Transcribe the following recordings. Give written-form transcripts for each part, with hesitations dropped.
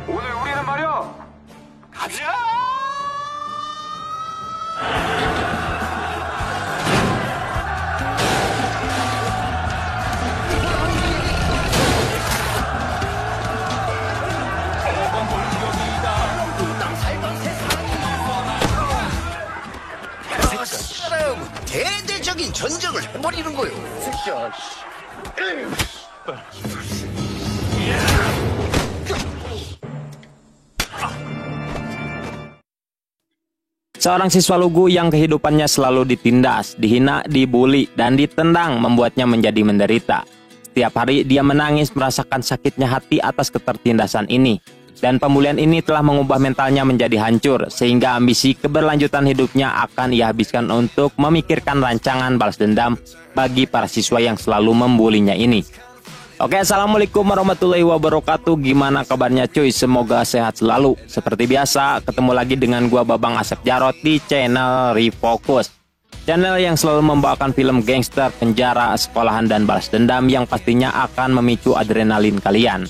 오늘 우리는 말이야. 가자! 대대적인 전쟁을 해버리는 거요. Seorang siswa lugu yang kehidupannya selalu ditindas, dihina, dibully, dan ditendang membuatnya menjadi menderita. Setiap hari dia menangis merasakan sakitnya hati atas ketertindasan ini. Dan pembulian ini telah mengubah mentalnya menjadi hancur, sehingga ambisi keberlanjutan hidupnya akan ia habiskan untuk memikirkan rancangan balas dendam bagi para siswa yang selalu membulinya ini. Oke, assalamualaikum warahmatullahi wabarakatuh. Gimana kabarnya cuy? Semoga sehat selalu. Seperti biasa, ketemu lagi dengan gua Babang Asep Jarot di channel Refocus. Channel yang selalu membawakan film gangster, penjara, sekolahan, dan balas dendam yang pastinya akan memicu adrenalin kalian.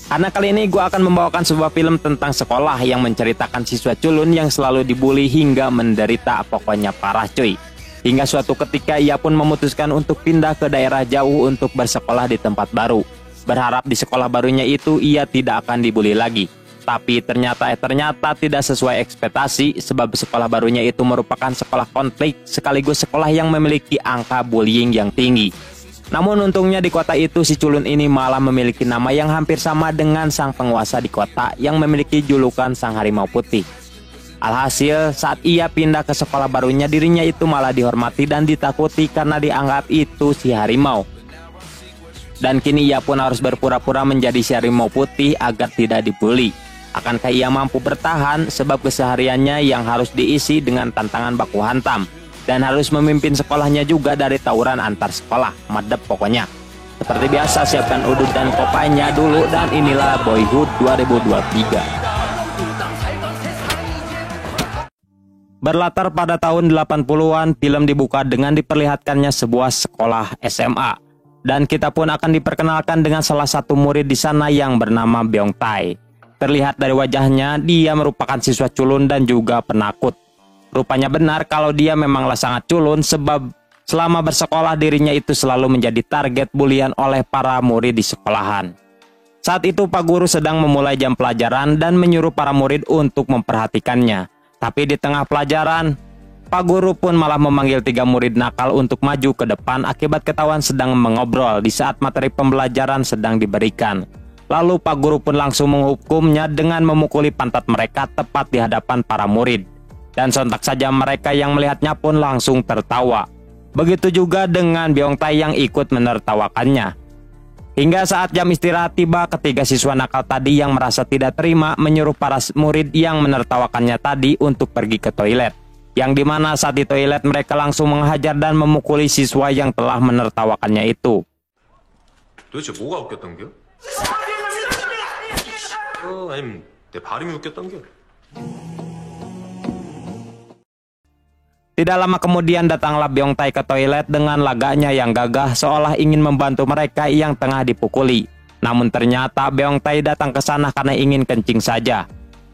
Karena kali ini gue akan membawakan sebuah film tentang sekolah yang menceritakan siswa culun yang selalu dibully hingga menderita, pokoknya parah cuy. Hingga suatu ketika ia pun memutuskan untuk pindah ke daerah jauh untuk bersekolah di tempat baru. Berharap di sekolah barunya itu ia tidak akan dibully lagi. Tapi ternyata tidak sesuai ekspektasi, sebab sekolah barunya itu merupakan sekolah konflik sekaligus sekolah yang memiliki angka bullying yang tinggi. Namun untungnya di kota itu si culun ini malah memiliki nama yang hampir sama dengan sang penguasa di kota yang memiliki julukan Sang Harimau Putih. Alhasil saat ia pindah ke sekolah barunya, dirinya itu malah dihormati dan ditakuti karena dianggap itu si harimau. Dan kini ia pun harus berpura-pura menjadi si harimau putih agar tidak dibully. Akankah ia mampu bertahan sebab kesehariannya yang harus diisi dengan tantangan baku hantam? Dan harus memimpin sekolahnya juga dari tawuran antar sekolah, madep pokoknya. Seperti biasa, siapkan udut dan kopainya dulu, dan inilah Boyhood 2023. Berlatar pada tahun 80-an, film dibuka dengan diperlihatkannya sebuah sekolah SMA. Dan kita pun akan diperkenalkan dengan salah satu murid di sana yang bernama Beong Tae. Terlihat dari wajahnya, dia merupakan siswa culun dan juga penakut. Rupanya benar kalau dia memanglah sangat culun, sebab selama bersekolah dirinya itu selalu menjadi target bulian oleh para murid di sekolahan. Saat itu Pak Guru sedang memulai jam pelajaran dan menyuruh para murid untuk memperhatikannya. Tapi di tengah pelajaran, Pak Guru pun malah memanggil 3 murid nakal untuk maju ke depan akibat ketahuan sedang mengobrol di saat materi pembelajaran sedang diberikan. Lalu Pak Guru pun langsung menghukumnya dengan memukuli pantat mereka tepat di hadapan para murid. Dan sontak saja mereka yang melihatnya pun langsung tertawa. Begitu juga dengan Beong Tae yang ikut menertawakannya. Hingga saat jam istirahat tiba, ketiga siswa nakal tadi yang merasa tidak terima menyuruh para murid yang menertawakannya tadi untuk pergi ke toilet. Yang dimana saat di toilet mereka langsung menghajar dan memukuli siswa yang telah menertawakannya itu. 도대체 뭐가 웃겼던 겨? 아니면 내 발음이 웃겼던 겨? Tidak lama kemudian datanglah Beong Tae ke toilet dengan laganya yang gagah seolah ingin membantu mereka yang tengah dipukuli. Namun ternyata Beong Tae datang ke sana karena ingin kencing saja.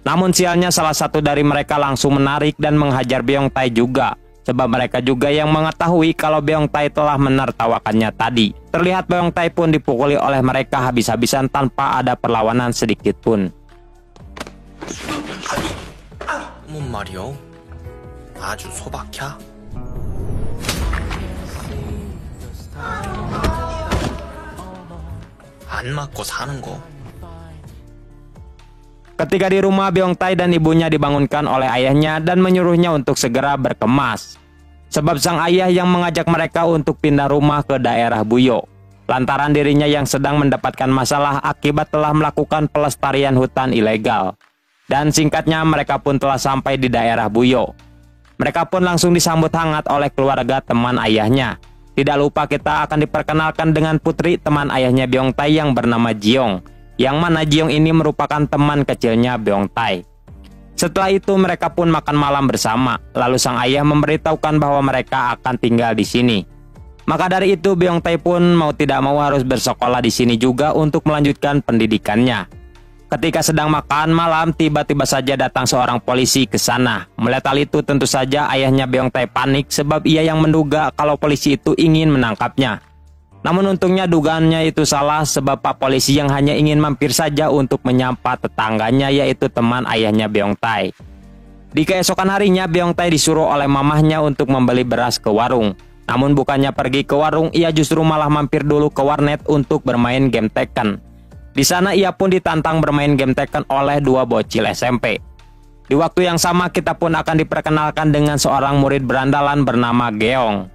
Namun sialnya salah satu dari mereka langsung menarik dan menghajar Beong Tae juga. Sebab mereka juga yang mengetahui kalau Beong Tae telah menertawakannya tadi. Terlihat Beong Tae pun dipukuli oleh mereka habis-habisan tanpa ada perlawanan sedikit pun. 뭔 말이요? 아주 소박해. 안 맞고 사는 거. Ketika di rumah, Beong Tae dan ibunya dibangunkan oleh ayahnya dan menyuruhnya untuk segera berkemas. Sebab sang ayah yang mengajak mereka untuk pindah rumah ke daerah Buyo. Lantaran dirinya yang sedang mendapatkan masalah akibat telah melakukan pelestarian hutan ilegal. Dan singkatnya mereka pun telah sampai di daerah Buyo. Mereka pun langsung disambut hangat oleh keluarga teman ayahnya. Tidak lupa kita akan diperkenalkan dengan putri teman ayahnya Beong Tae yang bernama Jiong. Yang mana Jiong ini merupakan teman kecilnya Beong Tae. Setelah itu mereka pun makan malam bersama. Lalu sang ayah memberitahukan bahwa mereka akan tinggal di sini. Maka dari itu Beong Tae pun mau tidak mau harus bersekolah di sini juga untuk melanjutkan pendidikannya. Ketika sedang makan malam, tiba-tiba saja datang seorang polisi ke sana. Melihat hal itu, tentu saja ayahnya Beong Tae panik sebab ia yang menduga kalau polisi itu ingin menangkapnya. Namun untungnya dugaannya itu salah sebab pak polisi yang hanya ingin mampir saja untuk menyapa tetangganya, yaitu teman ayahnya Beong Tae. Di keesokan harinya, Beong Tae disuruh oleh mamahnya untuk membeli beras ke warung. Namun bukannya pergi ke warung, ia justru malah mampir dulu ke warnet untuk bermain game Tekken. Di sana ia pun ditantang bermain game Tekken oleh dua bocil SMP. Di waktu yang sama kita pun akan diperkenalkan dengan seorang murid berandalan bernama Geong.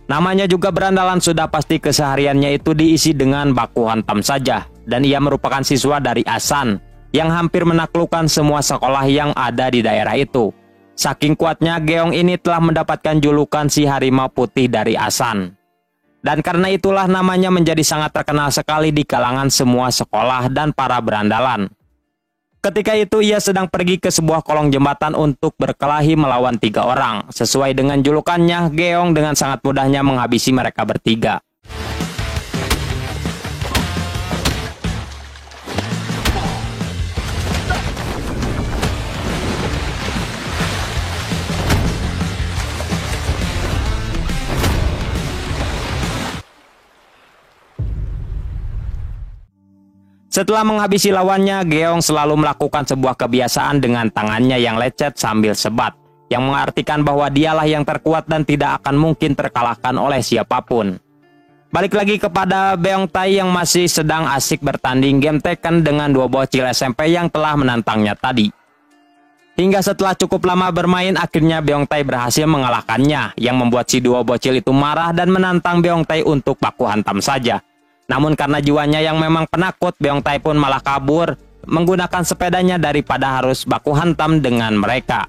Namanya juga berandalan, sudah pasti kesehariannya itu diisi dengan baku hantam saja. Dan ia merupakan siswa dari Asan yang hampir menaklukkan semua sekolah yang ada di daerah itu. Saking kuatnya, Geong ini telah mendapatkan julukan si harimau putih dari Asan. Dan karena itulah namanya menjadi sangat terkenal sekali di kalangan semua sekolah dan para berandalan. Ketika itu ia sedang pergi ke sebuah kolong jembatan untuk berkelahi melawan 3 orang. Sesuai dengan julukannya, Geong dengan sangat mudahnya menghabisi mereka bertiga. Setelah menghabisi lawannya, Geong selalu melakukan sebuah kebiasaan dengan tangannya yang lecet sambil sebat, yang mengartikan bahwa dialah yang terkuat dan tidak akan mungkin terkalahkan oleh siapapun. Balik lagi kepada Beong Tae yang masih sedang asik bertanding game Tekken dengan dua bocil SMP yang telah menantangnya tadi. Hingga setelah cukup lama bermain, akhirnya Beong Tae berhasil mengalahkannya, yang membuat si dua bocil itu marah dan menantang Beong Tae untuk baku hantam saja. Namun karena jiwanya yang memang penakut, Beong Tae pun malah kabur menggunakan sepedanya daripada harus baku hantam dengan mereka.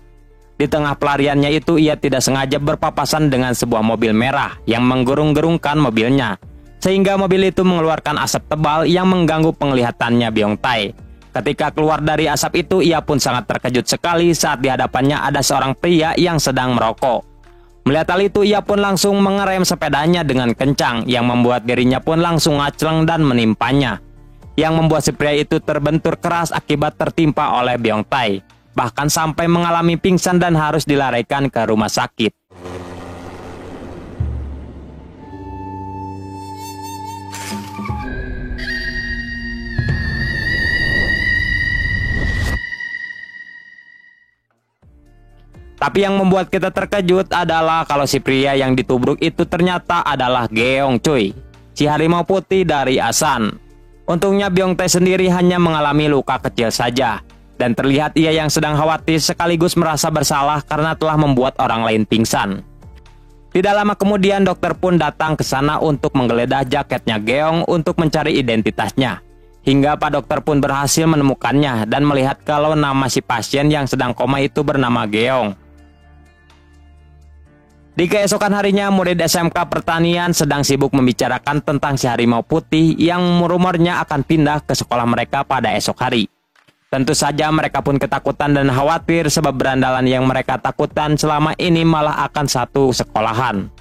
Di tengah pelariannya itu, ia tidak sengaja berpapasan dengan sebuah mobil merah yang menggerung-gerungkan mobilnya, sehingga mobil itu mengeluarkan asap tebal yang mengganggu penglihatannya Beong Tae. Ketika keluar dari asap itu, ia pun sangat terkejut sekali saat di hadapannya ada seorang pria yang sedang merokok. Melihat hal itu, ia pun langsung mengerem sepedanya dengan kencang, yang membuat dirinya pun langsung ngacleng dan menimpanya, yang membuat si pria itu terbentur keras akibat tertimpa oleh Beong Tae, bahkan sampai mengalami pingsan dan harus dilarikan ke rumah sakit. Tapi yang membuat kita terkejut adalah kalau si pria yang ditubruk itu ternyata adalah Geong cuy, si harimau putih dari Asan. Untungnya Beong Tae sendiri hanya mengalami luka kecil saja, dan terlihat ia yang sedang khawatir sekaligus merasa bersalah karena telah membuat orang lain pingsan. Tidak lama kemudian dokter pun datang ke sana untuk menggeledah jaketnya Geong untuk mencari identitasnya. Hingga Pak Dokter pun berhasil menemukannya dan melihat kalau nama si pasien yang sedang koma itu bernama Geong. Di keesokan harinya, murid SMK Pertanian sedang sibuk membicarakan tentang si harimau putih yang rumornya akan pindah ke sekolah mereka pada esok hari. Tentu saja mereka pun ketakutan dan khawatir sebab berandalan yang mereka takutkan selama ini malah akan satu sekolahan.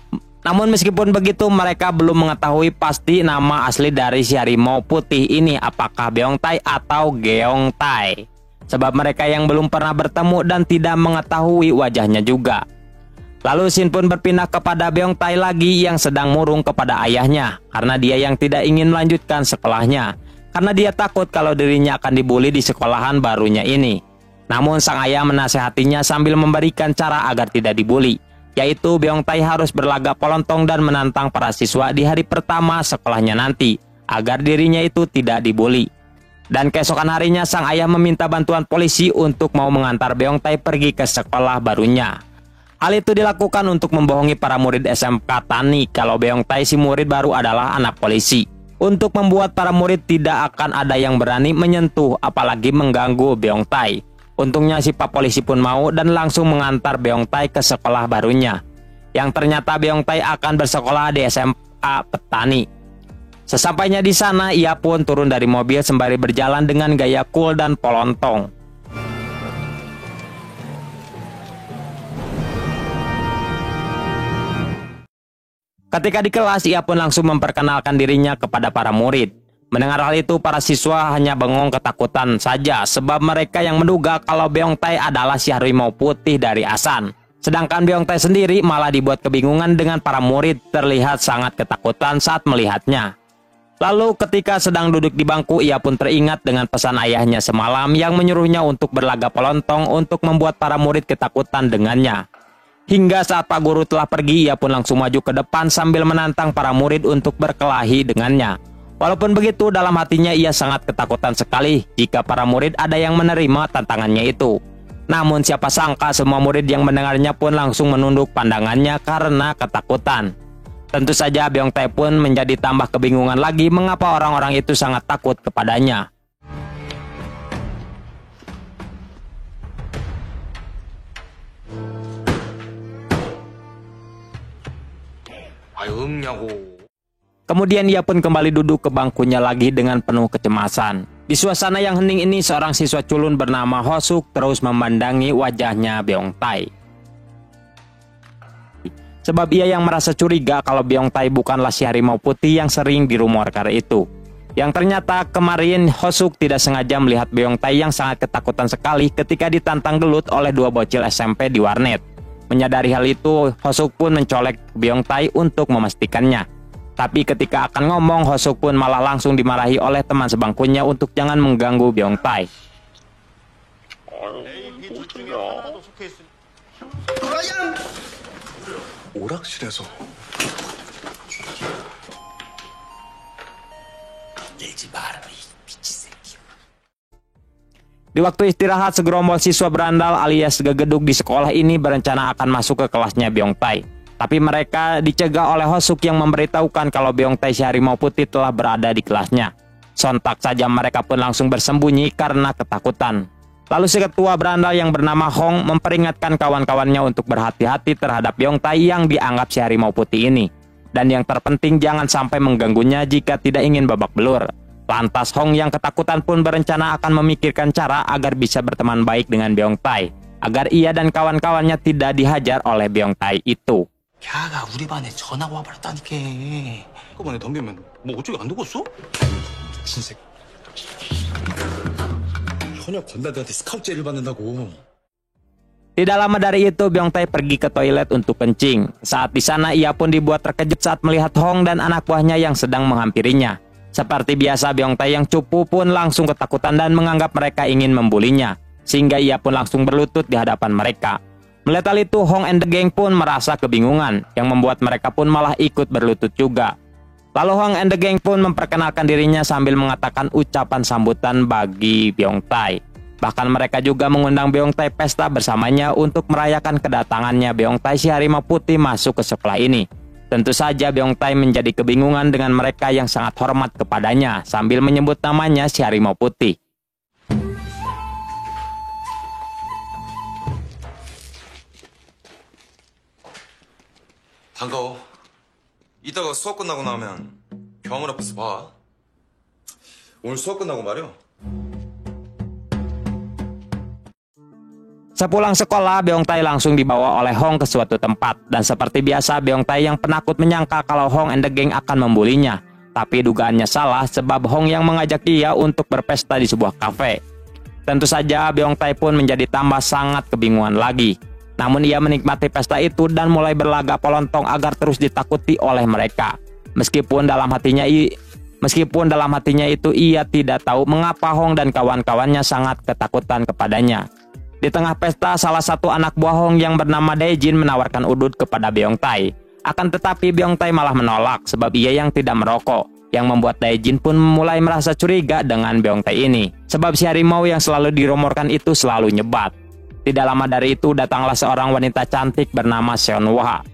Namun meskipun begitu, mereka belum mengetahui pasti nama asli dari si harimau putih ini, apakah Beong Tae atau Geong Tae. Sebab mereka yang belum pernah bertemu dan tidak mengetahui wajahnya juga. Lalu Shin pun berpindah kepada Beong Tae lagi yang sedang murung kepada ayahnya, karena dia yang tidak ingin melanjutkan sekolahnya, karena dia takut kalau dirinya akan dibully di sekolahan barunya ini. Namun sang ayah menasehatinya sambil memberikan cara agar tidak dibully, yaitu Beong Tae harus berlagak polontong dan menantang para siswa di hari pertama sekolahnya nanti, agar dirinya itu tidak dibully. Dan keesokan harinya sang ayah meminta bantuan polisi untuk mau mengantar Beong Tae pergi ke sekolah barunya. Hal itu dilakukan untuk membohongi para murid SMK Tani kalau Beong Tae si murid baru adalah anak polisi, untuk membuat para murid tidak akan ada yang berani menyentuh apalagi mengganggu Beong Tae. Untungnya si Pak Polisi pun mau dan langsung mengantar Beong Tae ke sekolah barunya, yang ternyata Beong Tae akan bersekolah di SMK Petani. Sesampainya di sana, ia pun turun dari mobil sembari berjalan dengan gaya cool dan polontong. Ketika di kelas, ia pun langsung memperkenalkan dirinya kepada para murid. Mendengar hal itu, para siswa hanya bengong ketakutan saja sebab mereka yang menduga kalau Beong Tai adalah si harimau putih dari Asan. Sedangkan Beong Tai sendiri malah dibuat kebingungan dengan para murid terlihat sangat ketakutan saat melihatnya. Lalu ketika sedang duduk di bangku, ia pun teringat dengan pesan ayahnya semalam yang menyuruhnya untuk berlaga pelontong untuk membuat para murid ketakutan dengannya. Hingga saat Pak Guru telah pergi, ia pun langsung maju ke depan sambil menantang para murid untuk berkelahi dengannya. Walaupun begitu, dalam hatinya ia sangat ketakutan sekali jika para murid ada yang menerima tantangannya itu. Namun siapa sangka semua murid yang mendengarnya pun langsung menunduk pandangannya karena ketakutan. Tentu saja Beong Tai pun menjadi tambah kebingungan lagi mengapa orang-orang itu sangat takut kepadanya. Kemudian ia pun kembali duduk ke bangkunya lagi dengan penuh kecemasan. Di suasana yang hening ini, seorang siswa culun bernama Hosuk terus memandangi wajahnya Beong Tai. Sebab ia yang merasa curiga kalau Beong Tai bukanlah si harimau putih yang sering dirumorkan itu. Yang ternyata kemarin Hosuk tidak sengaja melihat Beong Tai yang sangat ketakutan sekali ketika ditantang gelut oleh dua bocil SMP di warnet. Menyadari hal itu, Hosuk pun mencolek Beong Tai untuk memastikannya. Tapi ketika akan ngomong, Hosuk pun malah langsung dimarahi oleh teman sebangkunya untuk jangan mengganggu Beong Tai. 오락실에서 Di waktu istirahat, segerombol siswa berandal alias gegeduk di sekolah ini berencana akan masuk ke kelasnya Beong Tai. Tapi mereka dicegah oleh Hosuk yang memberitahukan kalau Beong Tai si harimau putih telah berada di kelasnya. Sontak saja mereka pun langsung bersembunyi karena ketakutan. Lalu si ketua berandal yang bernama Hong memperingatkan kawan-kawannya untuk berhati-hati terhadap Beong Tai yang dianggap si harimau putih ini. Dan yang terpenting jangan sampai mengganggunya jika tidak ingin babak belur. Lantas Hong yang ketakutan pun berencana akan memikirkan cara agar bisa berteman baik dengan Beong Tai, agar ia dan kawan-kawannya tidak dihajar oleh Beong Tai itu. 걔가 우리 반에 전화가 와버렸다니까. 한꺼번에 덤비면 뭐 어쩌게 안 죽었어? 미친 새끼. 현역 건달들한테 스카우트제를 받는다고. Tidak lama dari itu, Beong Tai pergi ke toilet untuk kencing. Saat di sana, ia pun dibuat terkejut saat melihat Hong dan anak buahnya yang sedang menghampirinya. Seperti biasa, Beong Tai yang cupu pun langsung ketakutan dan menganggap mereka ingin membulinya, sehingga ia pun langsung berlutut di hadapan mereka. Melihat hal itu, Hong and the gang pun merasa kebingungan, yang membuat mereka pun malah ikut berlutut juga. Lalu Hong and the gang pun memperkenalkan dirinya sambil mengatakan ucapan sambutan bagi Beong Tai. Bahkan mereka juga mengundang Beong Tai pesta bersamanya untuk merayakan kedatangannya Beong Tai si harimau putih masuk ke sekolah ini. Tentu saja Beong Tai menjadi kebingungan dengan mereka yang sangat hormat kepadanya sambil menyebut namanya si harimau putih. 반가워. 이따가 수업 끝나고 나면 병원 앞에서 봐. 오늘 수업 끝나고 말이야. Sepulang sekolah, Beong Tai langsung dibawa oleh Hong ke suatu tempat. Dan seperti biasa, Beong Tai yang penakut menyangka kalau Hong and the gang akan membulinya. Tapi dugaannya salah sebab Hong yang mengajak dia untuk berpesta di sebuah kafe. Tentu saja Beong Tai pun menjadi tambah sangat kebingungan lagi. Namun ia menikmati pesta itu dan mulai berlagak pelontong agar terus ditakuti oleh mereka. Meskipun dalam hatinya itu ia tidak tahu mengapa Hong dan kawan-kawannya sangat ketakutan kepadanya. Di tengah pesta, salah satu anak buah Hong yang bernama Daejin menawarkan udut kepada Beong Tai. Akan tetapi Beong Tai malah menolak sebab ia yang tidak merokok, yang membuat Daejin pun mulai merasa curiga dengan Beong Tai ini. Sebab si harimau yang selalu dirumorkan itu selalu nyebat. Tidak lama dari itu datanglah seorang wanita cantik bernama Seonhwa,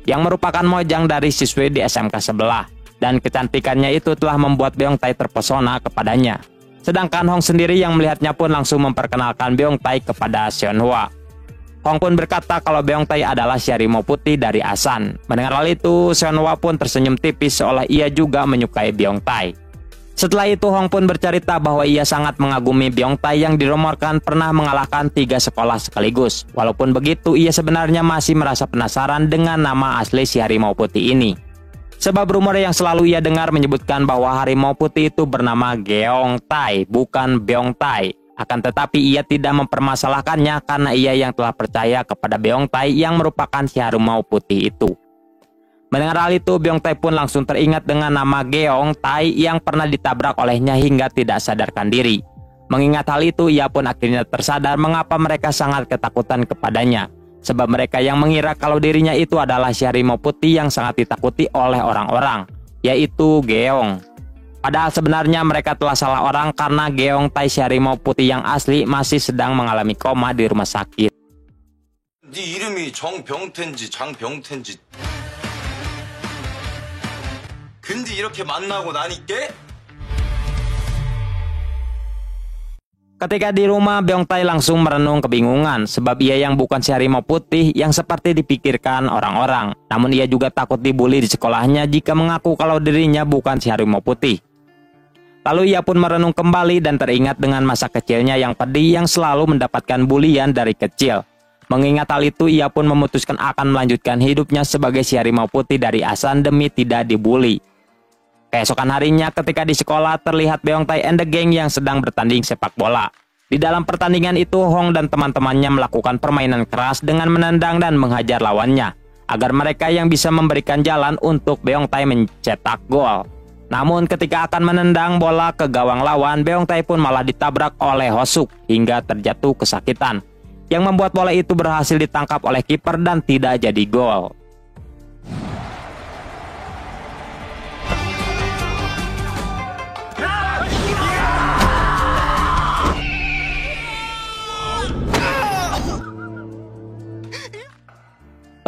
yang merupakan mojang dari siswi di SMK sebelah. Dan kecantikannya itu telah membuat Beong Tai terpesona kepadanya. Sedangkan Hong sendiri yang melihatnya pun langsung memperkenalkan Beong Tai kepada Seonhwa. Hong pun berkata kalau Beong Tai adalah si harimau putih dari Asan. Mendengar hal itu, Seonhwa pun tersenyum tipis seolah ia juga menyukai Beong Tai. Setelah itu Hong pun bercerita bahwa ia sangat mengagumi Beong Tai yang dirumorkan pernah mengalahkan 3 sekolah sekaligus. Walaupun begitu, ia sebenarnya masih merasa penasaran dengan nama asli si harimau putih ini. Sebab rumor yang selalu ia dengar menyebutkan bahwa harimau putih itu bernama Geong Tai, bukan Beong Tai. Akan tetapi ia tidak mempermasalahkannya karena ia yang telah percaya kepada Beong Tai yang merupakan si harimau putih itu. Mendengar hal itu, Beong Tai pun langsung teringat dengan nama Geong Tai yang pernah ditabrak olehnya hingga tidak sadarkan diri. Mengingat hal itu, ia pun akhirnya tersadar mengapa mereka sangat ketakutan kepadanya. Sebab mereka yang mengira kalau dirinya itu adalah si harimau putih yang sangat ditakuti oleh orang-orang, yaitu Geong. Padahal sebenarnya mereka telah salah orang karena Geong Tai si harimau putih yang asli masih sedang mengalami koma di rumah sakit. 네 이름이 정병태인지 장병태인지. 근데 이렇게 만나고 나니까 Ketika di rumah, Beong Tai langsung merenung kebingungan sebab ia yang bukan si harimau putih yang seperti dipikirkan orang-orang. Namun ia juga takut dibully di sekolahnya jika mengaku kalau dirinya bukan si harimau putih. Lalu ia pun merenung kembali dan teringat dengan masa kecilnya yang pedih yang selalu mendapatkan bulian dari kecil. Mengingat hal itu, ia pun memutuskan akan melanjutkan hidupnya sebagai si harimau putih dari Asan demi tidak dibully. Keesokan harinya ketika di sekolah terlihat Beong Tai and the Gang yang sedang bertanding sepak bola. Di dalam pertandingan itu Hong dan teman-temannya melakukan permainan keras dengan menendang dan menghajar lawannya agar mereka yang bisa memberikan jalan untuk Beong Tai mencetak gol. Namun ketika akan menendang bola ke gawang lawan, Beong Tai pun malah ditabrak oleh Hosuk hingga terjatuh kesakitan, yang membuat bola itu berhasil ditangkap oleh kiper dan tidak jadi gol.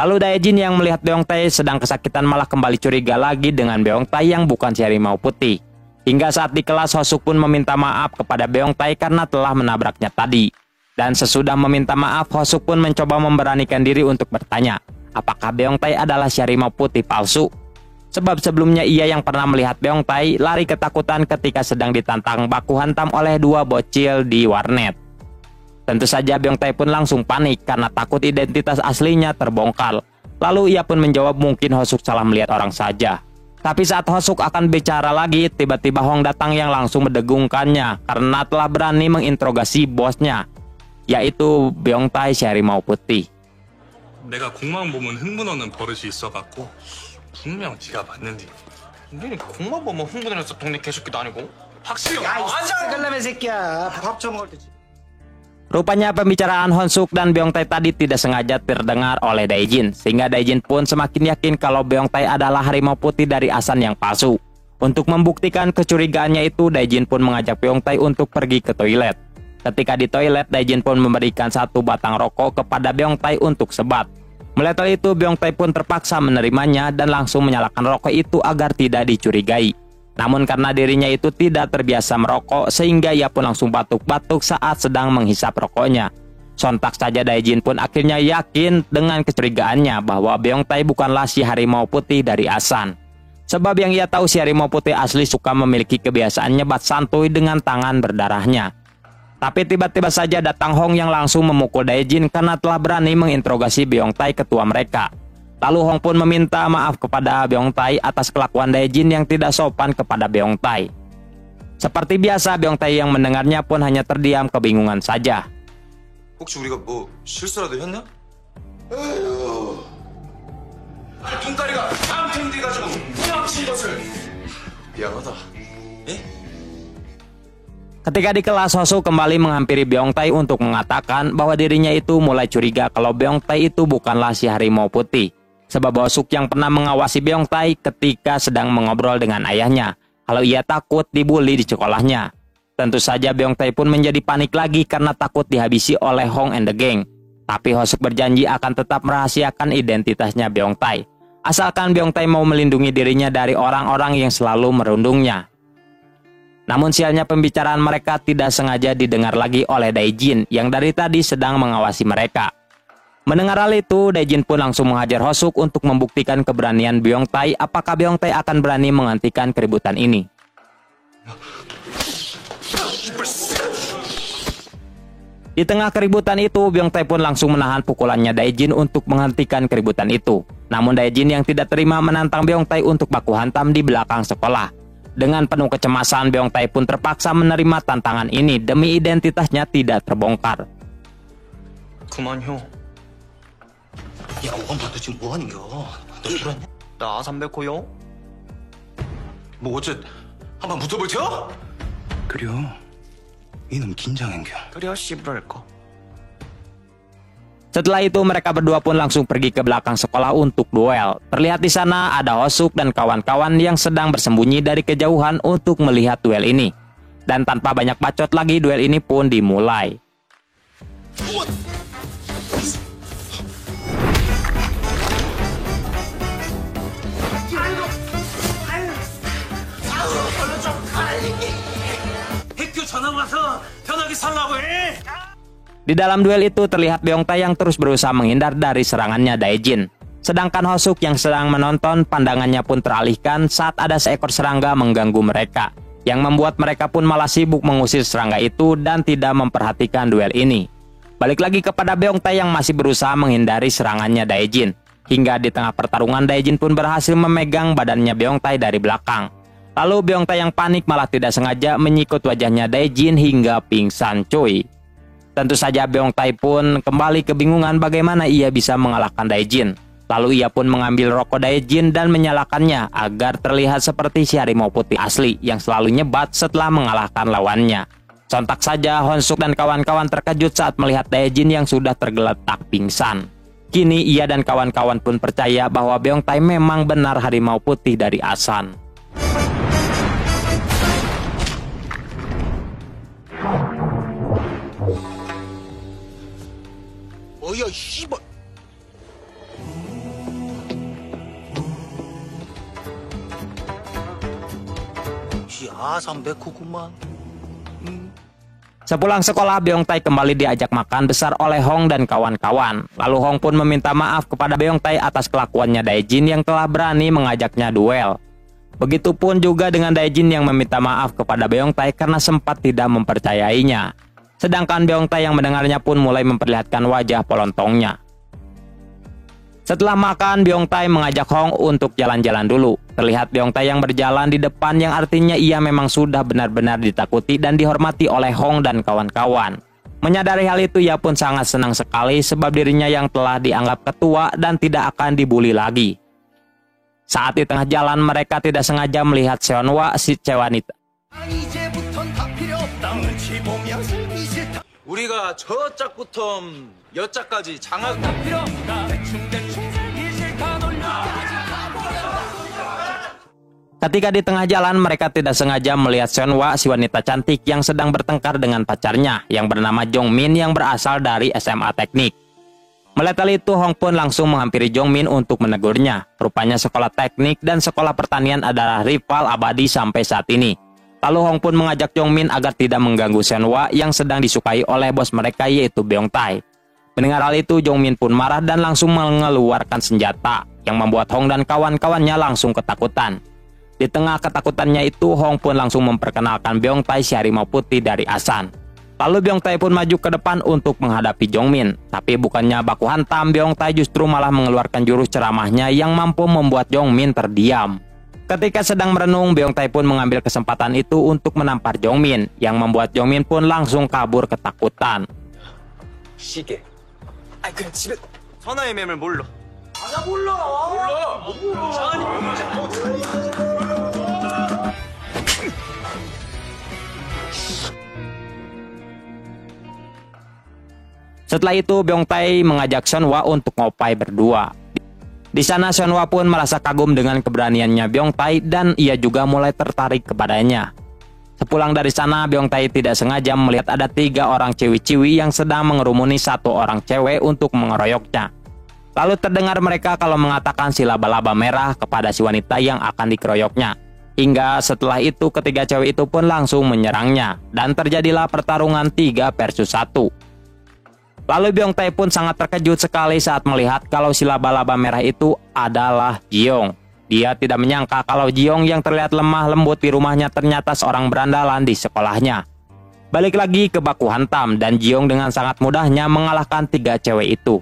Lalu Daejin yang melihat Beong Tai sedang kesakitan malah kembali curiga lagi dengan Beong Tai yang bukan si harimau putih. Hingga saat di kelas, Hosuk pun meminta maaf kepada Beong Tai karena telah menabraknya tadi. Dan sesudah meminta maaf, Hosuk pun mencoba memberanikan diri untuk bertanya, apakah Beong Tai adalah si harimau putih palsu? Sebab sebelumnya ia yang pernah melihat Beong Tai lari ketakutan ketika sedang ditantang baku hantam oleh dua bocil di warnet. Tentu saja Beong Tai pun langsung panik karena takut identitas aslinya terbongkar. Lalu ia pun menjawab mungkin Hosuk salah melihat orang saja. Tapi saat Hosuk akan bicara lagi, tiba-tiba Hong datang yang langsung mendegungkannya karena telah berani menginterogasi bosnya, yaitu Beong Tai si harimau putih. 내가 공만 보면 흥분하는 버릇이 있어갖고 분명 네가 맞는데. 너는 공만 보면 흥분해서 동네 개새끼도 아니고. 확실히 그러려면 새끼야 밥 좀 먹을 때. Rupanya pembicaraan Honsuk dan Beong Tai tadi tidak sengaja terdengar oleh Daejin, sehingga Daejin pun semakin yakin kalau Beong Tai adalah harimau putih dari Asan yang palsu. Untuk membuktikan kecurigaannya itu, Daejin pun mengajak Beong Tai untuk pergi ke toilet. Ketika di toilet, Daejin pun memberikan satu batang rokok kepada Beong Tai untuk sebat. Melihat hal itu, Beong Tai pun terpaksa menerimanya dan langsung menyalakan rokok itu agar tidak dicurigai. Namun karena dirinya itu tidak terbiasa merokok, sehingga ia pun langsung batuk-batuk saat sedang menghisap rokoknya. Sontak saja Daejin pun akhirnya yakin dengan kecurigaannya bahwa Beong Tai bukanlah si harimau putih dari Asan. Sebab yang ia tahu si harimau putih asli suka memiliki kebiasaan nyebat santuy dengan tangan berdarahnya. Tapi tiba-tiba saja datang Hong yang langsung memukul Daejin karena telah berani menginterogasi Beong Tai ketua mereka. Lalu Hong pun meminta maaf kepada Beong Tai atas kelakuan Daejin yang tidak sopan kepada Beong Tai. Seperti biasa, Beong Tai yang mendengarnya pun hanya terdiam kebingungan saja. 혹시 우리가 뭐 실수라도 했나? 에휴. 뚱따리가 앙탱디 가지고 무양친 것을. 미안하다. 예? Ketika di kelas, Hosuk kembali menghampiri Beong Tai untuk mengatakan bahwa dirinya itu mulai curiga kalau Beong Tai itu bukanlah si harimau putih. Sebab Hosuk yang pernah mengawasi Beong Tai ketika sedang mengobrol dengan ayahnya, kalau ia takut dibully di sekolahnya. Tentu saja Beong Tai pun menjadi panik lagi karena takut dihabisi oleh Hong and the Gang. Tapi Hosuk berjanji akan tetap merahasiakan identitasnya Beong Tai, asalkan Beong Tai mau melindungi dirinya dari orang-orang yang selalu merundungnya. Namun sialnya pembicaraan mereka tidak sengaja didengar lagi oleh Daejin yang dari tadi sedang mengawasi mereka. Mendengar hal itu, Daejin pun langsung menghajar Hosuk untuk membuktikan keberanian Beong Tai apakah Beong Tai akan berani menghentikan keributan ini. Di tengah keributan itu, Byung Tae pun langsung menahan pukulannya Dae-jin untuk menghentikan keributan itu. Namun Dae-jin yang tidak terima menantang Byung Tae untuk baku hantam di belakang sekolah. Dengan penuh kecemasan, Byung Tae pun terpaksa menerima tantangan ini demi identitasnya tidak terbongkar. 그만요. 야, 오감봐, 너 지금 뭐 하는 겨? 너 술았냐? 나 담배고요. 뭐 어째 한번 붙어볼 쳐? 그려. 이놈 긴장한겨. 그래야 씨부랄 거. Setelah itu mereka berdua pun langsung pergi ke belakang sekolah untuk duel. Terlihat di sana ada Hosuk dan kawan-kawan yang sedang bersembunyi dari kejauhan untuk melihat duel ini. Dan tanpa banyak bacot lagi, duel ini pun dimulai. 학교 전화 와서 편하게 살라고 해. Di dalam duel itu terlihat Byung Tae yang terus berusaha menghindar dari serangannya Dae-jin. Sedangkan Hosuk yang sedang menonton, pandangannya pun teralihkan saat ada seekor serangga mengganggu mereka, yang membuat mereka pun malah sibuk mengusir serangga itu dan tidak memperhatikan duel ini. Balik lagi kepada Byung Tae yang masih berusaha menghindari serangannya Dae-jin. Hingga di tengah pertarungan, Dae-jin pun berhasil memegang badannya Byung Tae dari belakang. Lalu Byung Tae yang panik malah tidak sengaja menyikut wajahnya Dae-jin hingga pingsan cuy. Tentu saja Byung Tae pun kembali kebingungan bagaimana ia bisa mengalahkan Dae-jin. Lalu ia pun mengambil rokok Dae-jin dan menyalakannya agar terlihat seperti si harimau putih asli yang selalu nyebat setelah mengalahkan lawannya. Sontak saja Honsuk dan kawan-kawan terkejut saat melihat Dae-jin yang sudah tergeletak pingsan. Kini ia dan kawan-kawan pun percaya bahwa Byung Tae memang benar harimau putih dari Asan. 어야, 씨발. 이 아산 백호구만. Sepulang sekolah, Byung Tae kembali diajak makan besar oleh Hong dan kawan-kawan. Lalu Hong pun meminta maaf kepada Byung Tae atas kelakuannya Dae-jin yang telah berani mengajaknya duel. Begitupun juga dengan Dae-jin yang meminta maaf kepada Byung Tae karena sempat tidak mempercayainya. Sedangkan Byung Tae yang mendengarnya pun mulai memperlihatkan wajah polontongnya. Setelah makan, Byung Tae mengajak Hong untuk jalan-jalan dulu. Terlihat Byung Tae yang berjalan di depan yang artinya ia memang sudah benar-benar ditakuti dan dihormati oleh Hong dan kawan-kawan. Menyadari hal itu, ia pun sangat senang sekali sebab dirinya yang telah dianggap ketua dan tidak akan dibully lagi. Saat di tengah jalan, mereka tidak sengaja melihat Seonhwa, si cewek wanita. 우리가 저 짝부터 여 짝까지 장악. Ketika di tengah jalan, mereka tidak sengaja melihat Seonhwa, si wanita cantik yang sedang bertengkar dengan pacarnya yang bernama Jongmin yang berasal dari SMA Teknik. Melihat hal itu, Hong pun langsung menghampiri Jongmin untuk menegurnya. Rupanya sekolah teknik dan sekolah pertanian adalah rival abadi sampai saat ini. Lalu Hong pun mengajak Jongmin agar tidak mengganggu Seonhwa yang sedang disukai oleh bos mereka yaitu Byung Tae. Mendengar hal itu, Jongmin pun marah dan langsung mengeluarkan senjata yang membuat Hong dan kawan-kawannya langsung ketakutan. Di tengah ketakutannya itu, Hong pun langsung memperkenalkan Byung Tae si harimau putih dari Asan. Lalu Byung Tae pun maju ke depan untuk menghadapi Jongmin. Tapi bukannya baku hantam, Byung Tae justru malah mengeluarkan jurus ceramahnya yang mampu membuat Jongmin terdiam. Ketika sedang merenung, Byung Tae pun mengambil kesempatan itu untuk menampar Jongmin, yang membuat Jongmin pun langsung kabur ketakutan. 시계. 아이 그냥 집에 전화의 맴을 몰라. Setelah itu, Byung Tae mengajak Seonhwa untuk ngopai berdua. Di sana Seonhwa pun merasa kagum dengan keberaniannya Byung Tae dan ia juga mulai tertarik kepadanya. Sepulang dari sana, Byung Tae tidak sengaja melihat ada 3 orang ciwi-ciwi yang sedang mengerumuni 1 orang cewek untuk mengeroyoknya. Lalu terdengar mereka kalau mengatakan si laba-laba merah kepada si wanita yang akan dikeroyoknya. Hingga setelah itu ketiga cewek itu pun langsung menyerangnya dan terjadilah pertarungan 3 versus 1. Lalu Byung Tae pun sangat terkejut sekali saat melihat kalau si laba-laba merah itu adalah Jiong. Dia tidak menyangka kalau Jiong yang terlihat lemah lembut di rumahnya ternyata seorang berandalan di sekolahnya. Balik lagi ke baku hantam dan Ji-young dengan sangat mudahnya mengalahkan 3 cewek itu.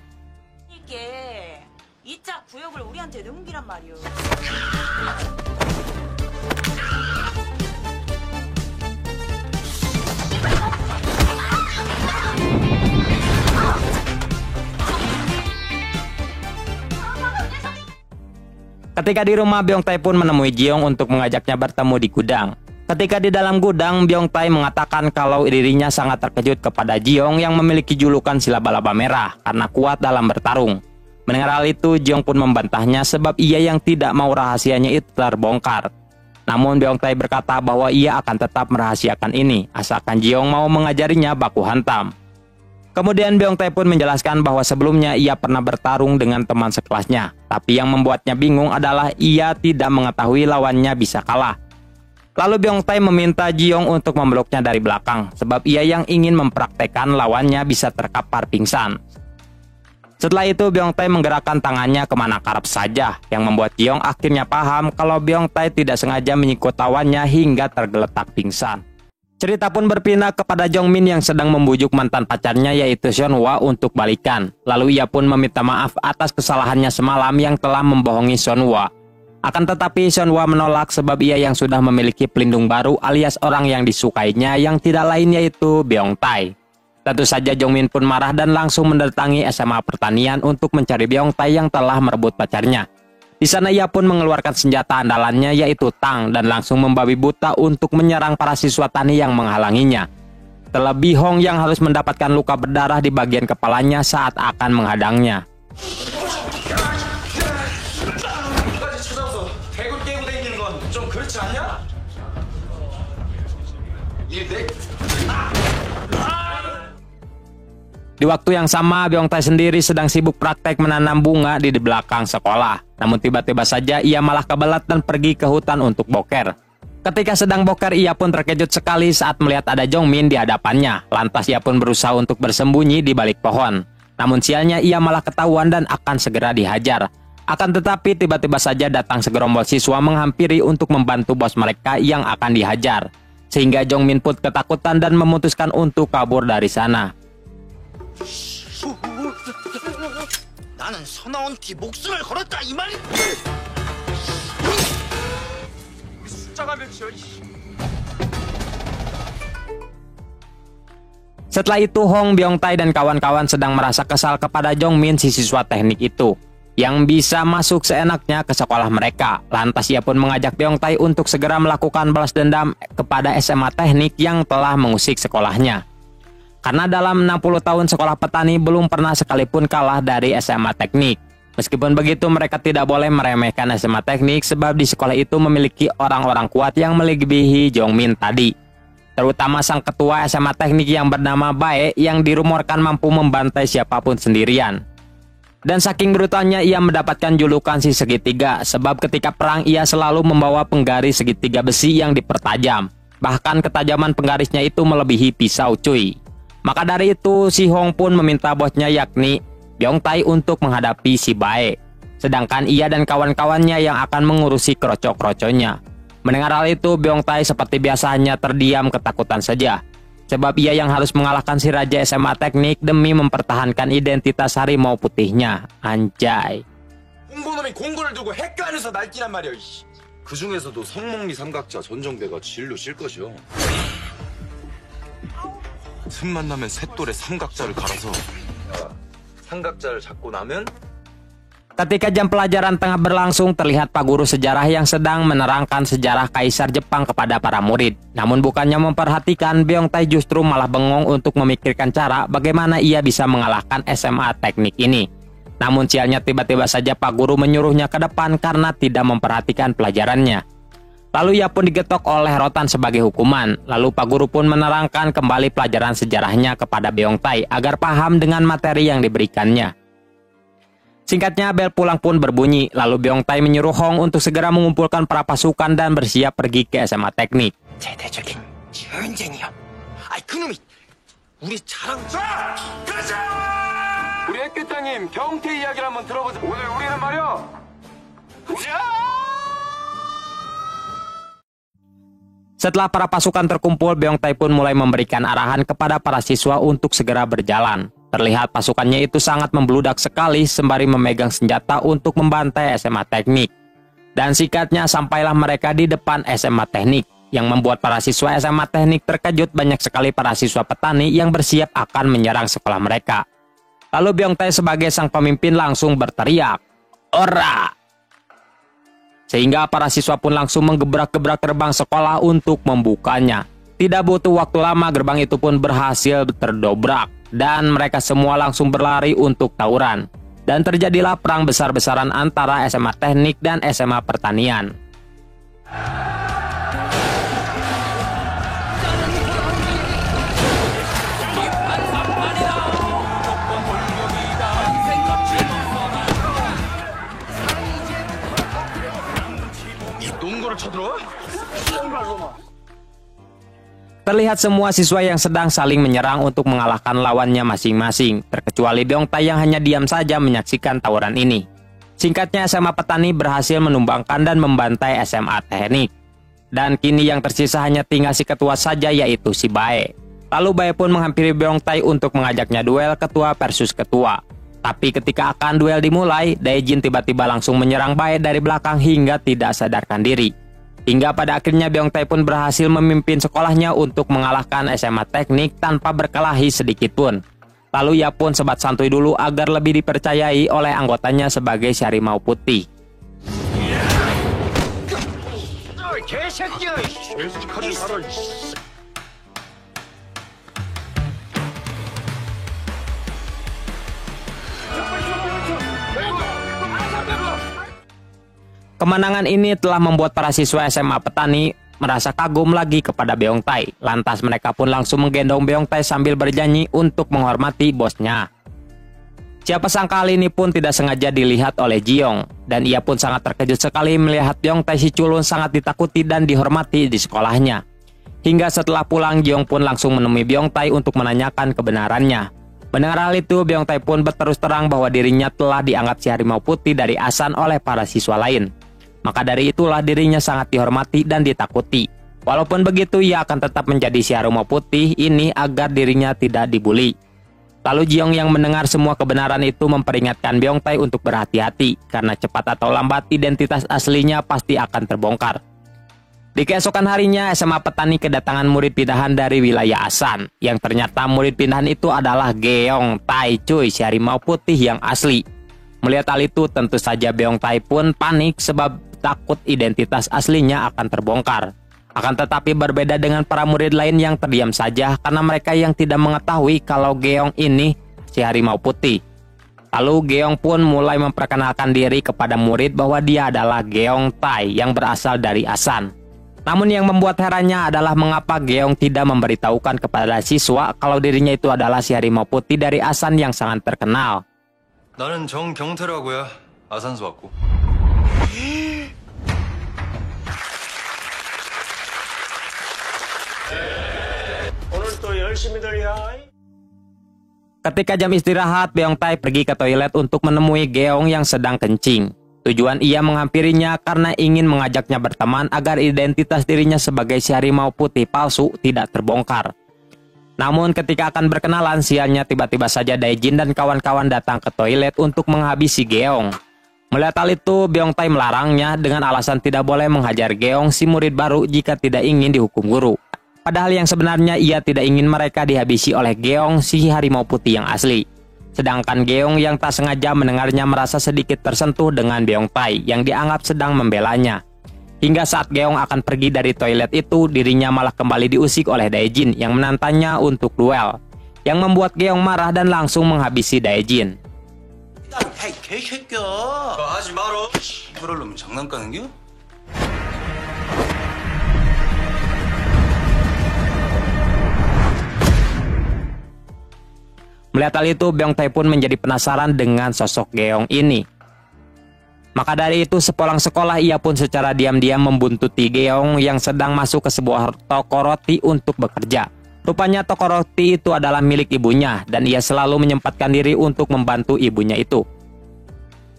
이게 2차 구역을 우리한테 넘기란 말이오. Ketika di rumah, Byung-tae pun menemui Ji-young untuk mengajaknya bertemu di gudang. Ketika di dalam gudang, Byung-tae mengatakan kalau dirinya sangat terkejut kepada Ji-young yang memiliki julukan si laba-laba merah karena kuat dalam bertarung. Mendengar hal itu, Ji-young pun membantahnya sebab ia yang tidak mau rahasianya itu terbongkar. Namun Byung-tae berkata bahwa ia akan tetap merahasiakan ini, asalkan Ji-young mau mengajarinya baku hantam. Kemudian Byung-tae pun menjelaskan bahwa sebelumnya ia pernah bertarung dengan teman sekelasnya. Tapi yang membuatnya bingung adalah ia tidak mengetahui lawannya bisa kalah. Lalu Byung-tae meminta Ji-young untuk memeluknya dari belakang, sebab ia yang ingin mempraktekkan lawannya bisa terkapar pingsan. Setelah itu Byung-tae menggerakkan tangannya kemana karep saja, yang membuat Ji-young akhirnya paham kalau Byung-tae tidak sengaja menyikut lawannya hingga tergeletak pingsan. Cerita pun berpindah kepada Jong-min yang sedang membujuk mantan pacarnya yaitu Seon-hwa untuk balikan. Lalu ia pun meminta maaf atas kesalahannya semalam yang telah membohongi Seon-hwa. Akan tetapi Seon-hwa menolak sebab ia yang sudah memiliki pelindung baru alias orang yang disukainya yang tidak lain yaitu Byung-tae. Tentu saja Jong-min pun marah dan langsung mendatangi SMA pertanian untuk mencari Byung-tae yang telah merebut pacarnya. Di sana ia pun mengeluarkan senjata andalannya yaitu tang dan langsung membabi buta untuk menyerang para siswa tani yang menghalanginya. Terlebih Hong yang harus mendapatkan luka berdarah di bagian kepalanya saat akan menghadangnya. Di waktu yang sama, Byung-tae sendiri sedang sibuk praktek menanam bunga di belakang sekolah. Namun tiba-tiba saja ia malah kebelat dan pergi ke hutan untuk boker. Ketika sedang boker, ia pun terkejut sekali saat melihat ada Jong-min di hadapannya. Lantas ia pun berusaha untuk bersembunyi di balik pohon. Namun sialnya ia malah ketahuan dan akan segera dihajar. Akan tetapi tiba-tiba saja datang segerombol siswa menghampiri untuk membantu bos mereka yang akan dihajar. Sehingga Jong-min pun ketakutan dan memutuskan untuk kabur dari sana. 나는 선아원티 목숨을 걸었다 이 말이. 숫자가 몇이야? Setelah itu Hong, Byung-tae dan kawan-kawan sedang merasa kesal kepada Jong-min si siswa teknik itu yang bisa masuk seenaknya ke sekolah mereka. Lantas ia pun mengajak Byung-tae untuk segera melakukan balas dendam kepada SMA teknik yang telah mengusik sekolahnya. Karena dalam 60 tahun sekolah petani belum pernah sekalipun kalah dari SMA teknik. Meskipun begitu mereka tidak boleh meremehkan SMA teknik sebab di sekolah itu memiliki orang-orang kuat yang melebihi Jong-min tadi. Terutama sang ketua SMA teknik yang bernama Bae yang dirumorkan mampu membantai siapapun sendirian. Dan saking brutalnya ia mendapatkan julukan si segitiga sebab ketika perang ia selalu membawa penggaris segitiga besi yang dipertajam. Bahkan ketajaman penggarisnya itu melebihi pisau cuy. Maka dari itu, si Hong pun meminta bosnya yakni Byung-tae untuk menghadapi si Bae. Sedangkan ia dan kawan-kawannya yang akan mengurusi kroco-kroconya. Mendengar hal itu, Byung-tae seperti biasanya terdiam ketakutan saja. Sebab ia yang harus mengalahkan si Raja SMA Teknik demi mempertahankan identitas harimau putihnya. Anjay. 홍보놈이 공고를 두고 핵간에서 날뛰란 말이야. 그 중에서도 성몽리 삼각자 전정대가 진로 실 것이요. 틈만 나면 셋돌에 삼각자를 갈아서 삼각자를 잡고 나면 Ketika jam pelajaran tengah berlangsung, terlihat Pak Guru sejarah yang sedang menerangkan sejarah Kaisar Jepang kepada para murid. Namun bukannya memperhatikan, Byung-tae justru malah bengong untuk memikirkan cara bagaimana ia bisa mengalahkan SMA Teknik ini. Namun sialnya tiba-tiba saja Pak Guru menyuruhnya ke depan karena tidak memperhatikan pelajarannya. Lalu ia pun digetok oleh rotan sebagai hukuman. Lalu Pak Guru pun menerangkan kembali pelajaran sejarahnya kepada Byung-tae agar paham dengan materi yang diberikannya. Singkatnya, bel pulang pun berbunyi. Lalu Byung-tae menyuruh Hong untuk segera mengumpulkan para pasukan dan bersiap pergi ke SMA Teknik. 제대적인 전쟁이야. 아이 그놈이 우리 자랑. 가자! 우리 학교장님 경태 이야기를 한번 들어보자. 오늘 우리는 말이야. Setelah para pasukan terkumpul, Beong Tae pun mulai memberikan arahan kepada para siswa untuk segera berjalan. Terlihat pasukannya itu sangat membludak sekali sembari memegang senjata untuk membantai SMA Teknik. Dan singkatnya sampailah mereka di depan SMA Teknik, yang membuat para siswa SMA Teknik terkejut. Banyak sekali para siswa petani yang bersiap akan menyerang sekolah mereka. Lalu Beong Tae sebagai sang pemimpin langsung berteriak, "Ora!" Sehingga para siswa pun langsung menggebrak-gebrak gerbang sekolah untuk membukanya. Tidak butuh waktu lama, gerbang itu pun berhasil terdobrak dan mereka semua langsung berlari untuk tawuran. Dan terjadilah perang besar-besaran antara SMA Teknik dan SMA Pertanian. Terlihat semua siswa yang sedang saling menyerang untuk mengalahkan lawannya masing-masing, terkecuali Beong Tae yang hanya diam saja menyaksikan tawuran ini. Singkatnya, SMA Petani berhasil menumbangkan dan membantai SMA Teknik. Dan kini yang tersisa hanya tinggal si ketua saja, yaitu si Bae. Lalu Bae pun menghampiri Beong Tae untuk mengajaknya duel ketua versus ketua. Tapi ketika akan duel dimulai, Dae-jin tiba-tiba langsung menyerang Bae dari belakang hingga tidak sadarkan diri. Hingga pada akhirnya Beong Tae pun berhasil memimpin sekolahnya untuk mengalahkan SMA Teknik tanpa berkelahi sedikit pun. Lalu ia pun sebat santuy dulu agar lebih dipercayai oleh anggotanya sebagai si harimau putih. Kemenangan ini telah membuat para siswa SMA Petani merasa kagum lagi kepada Beong Tae. Lantas mereka pun langsung menggendong Beong Tae sambil berjanji untuk menghormati bosnya. Siapa sangka hal ini pun tidak sengaja dilihat oleh Ji-young, dan ia pun sangat terkejut sekali melihat Beong Tae si culun sangat ditakuti dan dihormati di sekolahnya. Hingga setelah pulang, Ji-young pun langsung menemui Beong Tae untuk menanyakan kebenarannya. Mendengar hal itu, Beong Tae pun berterus terang bahwa dirinya telah dianggap si harimau putih dari Asan oleh para siswa lain. Maka dari itulah dirinya sangat dihormati dan ditakuti. Walaupun begitu, ia akan tetap menjadi si harimau putih ini agar dirinya tidak dibully. Lalu Ji-young yang mendengar semua kebenaran itu memperingatkan Beong Tae untuk berhati-hati, karena cepat atau lambat identitas aslinya pasti akan terbongkar. Di keesokan harinya, SMA Petani kedatangan murid pindahan dari wilayah Asan, yang ternyata murid pindahan itu adalah Geong Tae cuy, si harimau putih yang asli. Melihat hal itu, tentu saja Beong Tae pun panik sebab takut identitas aslinya akan terbongkar. Akan tetapi berbeda dengan para murid lain yang terdiam saja karena mereka yang tidak mengetahui kalau Geong ini si harimau putih. Lalu Geong pun mulai memperkenalkan diri kepada murid bahwa dia adalah Geong Tae yang berasal dari Asan. Namun yang membuat herannya adalah mengapa Geong tidak memberitahukan kepada siswa kalau dirinya itu adalah si harimau putih dari Asan yang sangat terkenal. 나는 정경태라고요. 아산수 왔고. Ketika jam istirahat, Beong Tae pergi ke toilet untuk menemui Geong yang sedang kencing. Tujuan ia menghampirinya karena ingin mengajaknya berteman agar identitas dirinya sebagai si harimau putih palsu tidak terbongkar. Namun ketika akan berkenalan, sialnya tiba-tiba saja Dae-jin dan kawan-kawan datang ke toilet untuk menghabisi Geong. Melihat hal itu, Beong Tae melarangnya dengan alasan tidak boleh menghajar Geong si murid baru jika tidak ingin dihukum guru. Padahal yang sebenarnya ia tidak ingin mereka dihabisi oleh Geong si harimau putih yang asli. Sedangkan Geong yang tak sengaja mendengarnya merasa sedikit tersentuh dengan Beong Tae yang dianggap sedang membelanya. Hingga saat Geong akan pergi dari toilet itu, dirinya malah kembali diusik oleh Dae-jin yang menantangnya untuk duel, yang membuat Geong marah dan langsung menghabisi Dae-jin. 헤이 개새끼야. 하지 마라. 그럴 놈이 장난가는겨? Melihat hal itu, Beong Tae pun menjadi penasaran dengan sosok Geong ini. Maka dari itu, sepulang sekolah ia pun secara diam-diam membuntuti Geong yang sedang masuk ke sebuah toko roti untuk bekerja. Rupanya toko roti itu adalah milik ibunya dan ia selalu menyempatkan diri untuk membantu ibunya itu.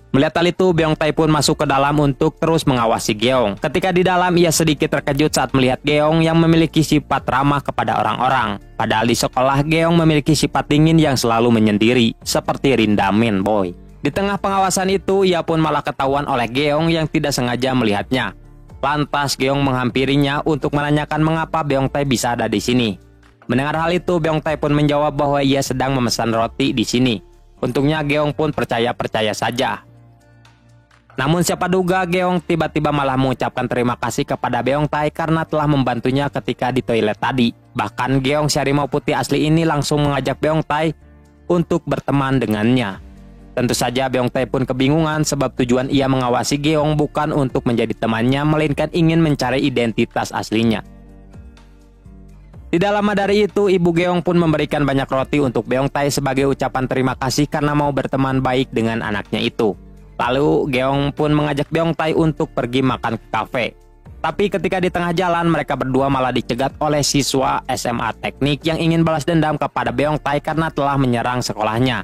Melihat hal itu, Beong Tai pun masuk ke dalam untuk terus mengawasi Geong. Ketika di dalam, ia sedikit terkejut saat melihat Geong yang memiliki sifat ramah kepada orang-orang. Padahal di sekolah, Geong memiliki sifat dingin yang selalu menyendiri, seperti Rindamin Boy. Di tengah pengawasan itu, ia pun malah ketahuan oleh Geong yang tidak sengaja melihatnya. Lantas Geong menghampirinya untuk menanyakan mengapa Beong Tai bisa ada di sini. Mendengar hal itu, Beong Tai pun menjawab bahwa ia sedang memesan roti di sini. Untungnya Geong pun percaya saja. Namun siapa duga Geong tiba-tiba malah mengucapkan terima kasih kepada Beong Tai karena telah membantunya ketika di toilet tadi. Bahkan Geong si harimau putih asli ini langsung mengajak Beong Tai untuk berteman dengannya. Tentu saja Beong Tai pun kebingungan sebab tujuan ia mengawasi Geong bukan untuk menjadi temannya, melainkan ingin mencari identitas aslinya. Tidak lama dari itu, Ibu Geong pun memberikan banyak roti untuk Beong Tai sebagai ucapan terima kasih karena mau berteman baik dengan anaknya itu. Lalu Geong pun mengajak Beong Tai untuk pergi makan ke kafe. Tapi ketika di tengah jalan, mereka berdua malah dicegat oleh siswa SMA teknik yang ingin balas dendam kepada Beong Tai karena telah menyerang sekolahnya.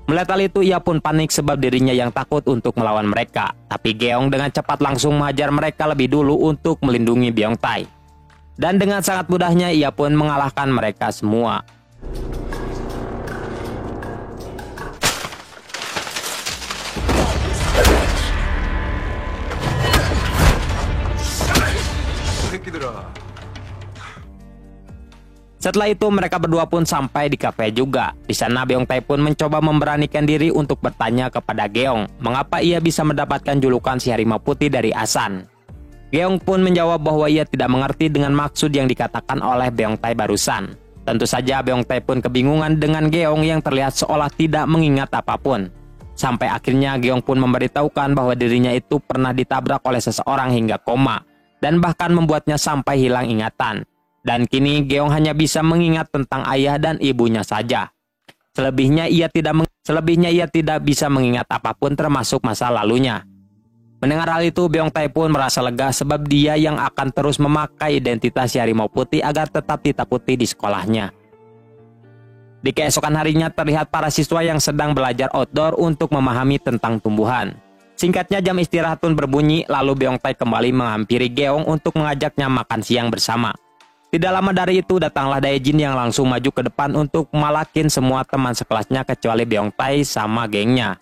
Melihat hal itu, ia pun panik sebab dirinya yang takut untuk melawan mereka. Tapi Geong dengan cepat langsung menghajar mereka lebih dulu untuk melindungi Beong Tai. Dan dengan sangat mudahnya ia pun mengalahkan mereka semua. Setelah itu mereka berdua pun sampai di kafe juga. Di sana Beong Tai pun mencoba memberanikan diri untuk bertanya kepada Geong mengapa ia bisa mendapatkan julukan si harimau putih dari Asan. Geong pun menjawab bahwa ia tidak mengerti dengan maksud yang dikatakan oleh Beong Tai barusan. Tentu saja Beong Tai pun kebingungan dengan Geong yang terlihat seolah tidak mengingat apapun. Sampai akhirnya Geong pun memberitahukan bahwa dirinya itu pernah ditabrak oleh seseorang hingga koma dan bahkan membuatnya sampai hilang ingatan. Dan kini Geong hanya bisa mengingat tentang ayah dan ibunya saja. Selebihnya ia tidak bisa mengingat apapun termasuk masa lalunya. Mendengar hal itu, Beong Tai pun merasa lega sebab dia yang akan terus memakai identitas si harimau putih agar tetap ditakuti di sekolahnya. Di keesokan harinya terlihat para siswa yang sedang belajar outdoor untuk memahami tentang tumbuhan. Singkatnya jam istirahat pun berbunyi, lalu Beong Tai kembali menghampiri Geong untuk mengajaknya makan siang bersama. Tidak lama dari itu datanglah Daejin yang langsung maju ke depan untuk malakin semua teman sekelasnya kecuali Beong Tai sama gengnya.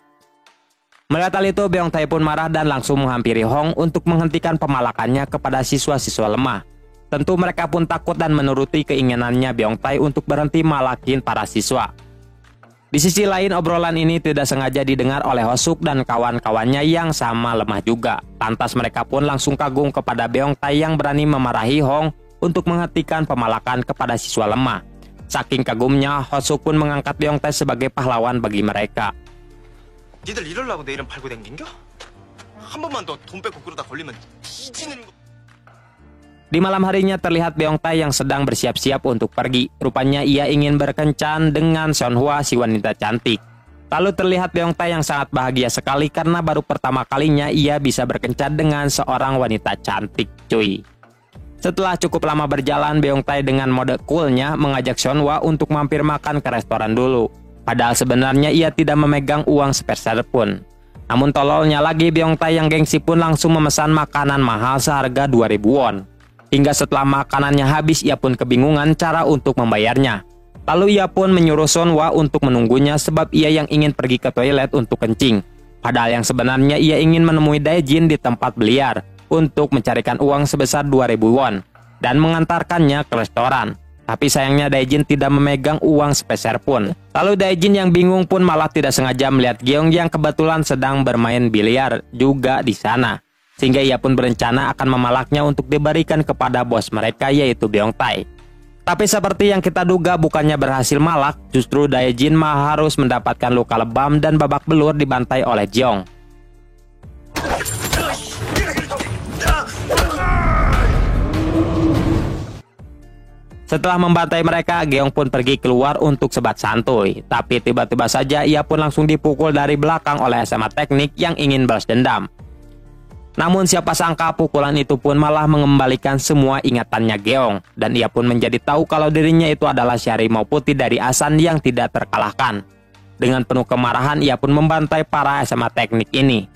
Melihat hal itu, Beong Tai pun marah dan langsung menghampiri Hong untuk menghentikan pemalakannya kepada siswa-siswa lemah. Tentu mereka pun takut dan menuruti keinginannya Beong Tai untuk berhenti malakin para siswa. Di sisi lain, obrolan ini tidak sengaja didengar oleh Hosuk dan kawan-kawannya yang sama lemah juga. Lantas mereka pun langsung kagum kepada Beong Tai yang berani memarahi Hong untuk menghentikan pemalakan kepada siswa lemah. Saking kagumnya, Hosuk pun mengangkat Beong Tai sebagai pahlawan bagi mereka. 니들 이럴라고 내 이름 팔고 댕긴겨? 한 번만 더 돈 뺏고 그러다 걸리면 뒤지는 거. Di malam harinya terlihat Beong Tai yang sedang bersiap-siap untuk pergi. Rupanya ia ingin berkencan dengan Seonhwa, si wanita cantik. Lalu terlihat Beong Tai yang sangat bahagia sekali karena baru pertama kalinya ia bisa berkencan dengan seorang wanita cantik, cuy. Setelah cukup lama berjalan, Beong Tai dengan mode coolnya mengajak Seonhwa untuk mampir makan ke restoran dulu. Padahal sebenarnya ia tidak memegang uang sepeser pun. Namun tololnya lagi, Beong Tai yang gengsi pun langsung memesan makanan mahal seharga 2000 won. Hingga setelah makanannya habis, ia pun kebingungan cara untuk membayarnya. Lalu ia pun menyuruh Seonhwa untuk menunggunya sebab ia yang ingin pergi ke toilet untuk kencing. Padahal yang sebenarnya ia ingin menemui Daejin di tempat biliar untuk mencarikan uang sebesar 2000 won dan mengantarkannya ke restoran. Tapi sayangnya Daejin tidak memegang uang sepeser pun. Lalu Daejin yang bingung pun malah tidak sengaja melihat Geong yang kebetulan sedang bermain biliar juga di sana. Sehingga ia pun berencana akan memalaknya untuk diberikan kepada bos mereka, yaitu Beong Tai. Tapi seperti yang kita duga, bukannya berhasil malak, justru Daejin mah harus mendapatkan luka lebam dan babak belur dibantai oleh Jeong. Setelah membantai mereka, Geong pun pergi keluar untuk sebat santuy. Tapi tiba-tiba saja ia pun langsung dipukul dari belakang oleh SMA Teknik yang ingin balas dendam. Namun siapa sangka pukulan itu pun malah mengembalikan semua ingatannya Geong. Dan ia pun menjadi tahu kalau dirinya itu adalah si harimau putih dari Asan yang tidak terkalahkan. Dengan penuh kemarahan, ia pun membantai para SMA teknik ini.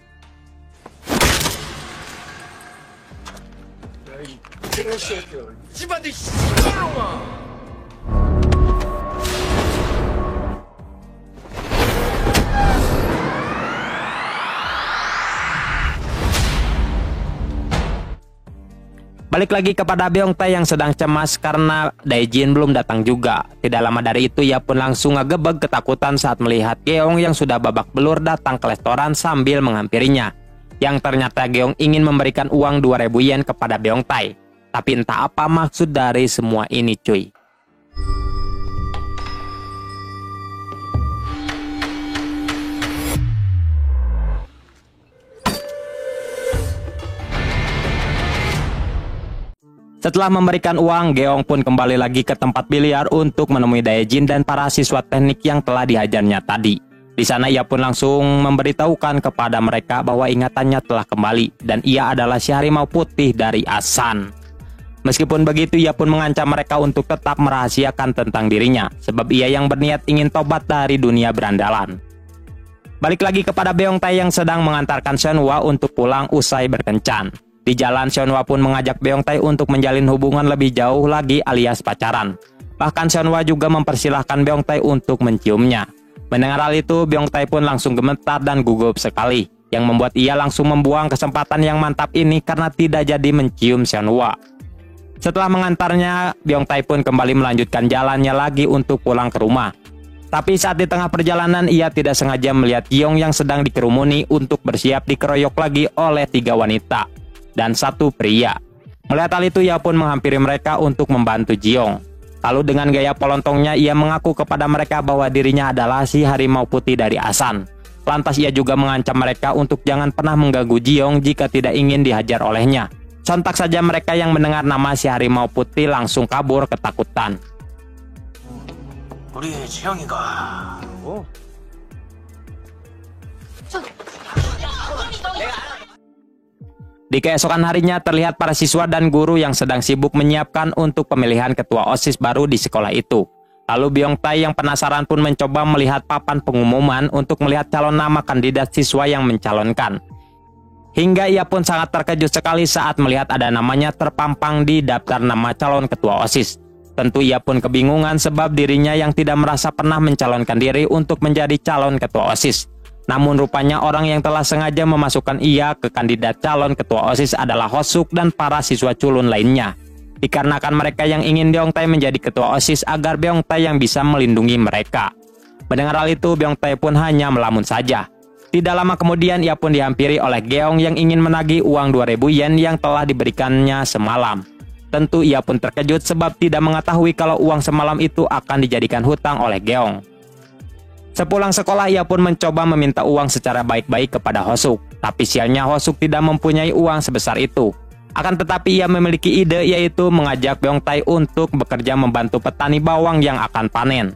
Balik lagi kepada Beongtae yang sedang cemas karena Daejin belum datang juga. Tidak lama dari itu ia pun langsung ngegebeg ketakutan saat melihat Geong yang sudah babak belur datang ke restoran sambil menghampirinya. Yang ternyata Geong ingin memberikan uang 2.000 yen kepada Beongtae. Tapi entah apa maksud dari semua ini cuy. Setelah memberikan uang, Geong pun kembali lagi ke tempat biliar untuk menemui Daejin dan para siswa teknik yang telah dihajarnya tadi. Di sana ia pun langsung memberitahukan kepada mereka bahwa ingatannya telah kembali dan ia adalah si harimau putih dari Asan. Meskipun begitu, ia pun mengancam mereka untuk tetap merahasiakan tentang dirinya, sebab ia yang berniat ingin tobat dari dunia berandalan. Balik lagi kepada Beongtae yang sedang mengantarkan Seonhwa untuk pulang usai berkencan. Di jalan, Seonhwa pun mengajak Beongtae untuk menjalin hubungan lebih jauh lagi alias pacaran. Bahkan Seonhwa juga mempersilahkan Beongtae untuk menciumnya. Mendengar hal itu, Beongtae pun langsung gemetar dan gugup sekali, yang membuat ia langsung membuang kesempatan yang mantap ini karena tidak jadi mencium Seonhwa. Setelah mengantarnya, Beongtae pun kembali melanjutkan jalannya lagi untuk pulang ke rumah. Tapi saat di tengah perjalanan, ia tidak sengaja melihat Yeong yang sedang dikerumuni untuk bersiap dikeroyok lagi oleh 3 wanita dan 1 pria. Melihat hal itu, ia pun menghampiri mereka untuk membantu Jeong. Lalu dengan gaya polontongnya, ia mengaku kepada mereka bahwa dirinya adalah si harimau putih dari Asan. Lantas ia juga mengancam mereka untuk jangan pernah mengganggu Jeong jika tidak ingin dihajar olehnya. Sontak saja mereka yang mendengar nama si harimau putih langsung kabur ketakutan. 우리 지영이가 Di keesokan harinya terlihat para siswa dan guru yang sedang sibuk menyiapkan untuk pemilihan ketua OSIS baru di sekolah itu. Lalu Beongtae yang penasaran pun mencoba melihat papan pengumuman untuk melihat calon nama kandidat siswa yang mencalonkan. Hingga ia pun sangat terkejut sekali saat melihat ada namanya terpampang di daftar nama calon ketua OSIS. Tentu ia pun kebingungan sebab dirinya yang tidak merasa pernah mencalonkan diri untuk menjadi calon ketua OSIS. Namun rupanya orang yang telah sengaja memasukkan ia ke kandidat calon ketua OSIS adalah Hosuk dan para siswa culun lainnya. Dikarenakan mereka yang ingin Beongtae menjadi ketua OSIS agar Beongtae yang bisa melindungi mereka. Mendengar hal itu, Beongtae pun hanya melamun saja. Tidak lama kemudian ia pun dihampiri oleh Geong yang ingin menagih uang 2.000 yen yang telah diberikannya semalam. Tentu ia pun terkejut sebab tidak mengetahui kalau uang semalam itu akan dijadikan hutang oleh Geong. Sepulang sekolah, ia pun mencoba meminta uang secara baik-baik kepada Hosuk. Tapi sialnya Hosuk tidak mempunyai uang sebesar itu. Akan tetapi ia memiliki ide, yaitu mengajak Beongtae untuk bekerja membantu petani bawang yang akan panen.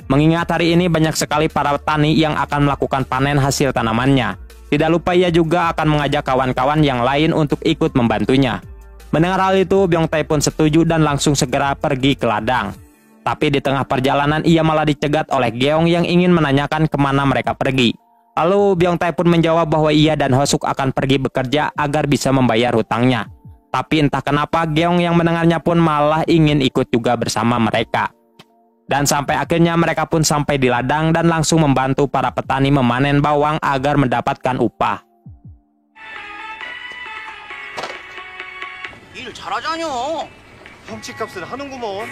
Mengingat hari ini banyak sekali para petani yang akan melakukan panen hasil tanamannya. Tidak lupa ia juga akan mengajak kawan-kawan yang lain untuk ikut membantunya. Mendengar hal itu, Beongtae pun setuju dan langsung segera pergi ke ladang. Tapi di tengah perjalanan ia malah dicegat oleh Geong yang ingin menanyakan kemana mereka pergi. Lalu Beongtae pun menjawab bahwa ia dan Hosuk akan pergi bekerja agar bisa membayar hutangnya. Tapi entah kenapa Geong yang mendengarnya pun malah ingin ikut juga bersama mereka. Dan sampai akhirnya mereka pun sampai di ladang dan langsung membantu para petani memanen bawang agar mendapatkan upah. 일 잘하잖여. 훔치값을 하는구먼.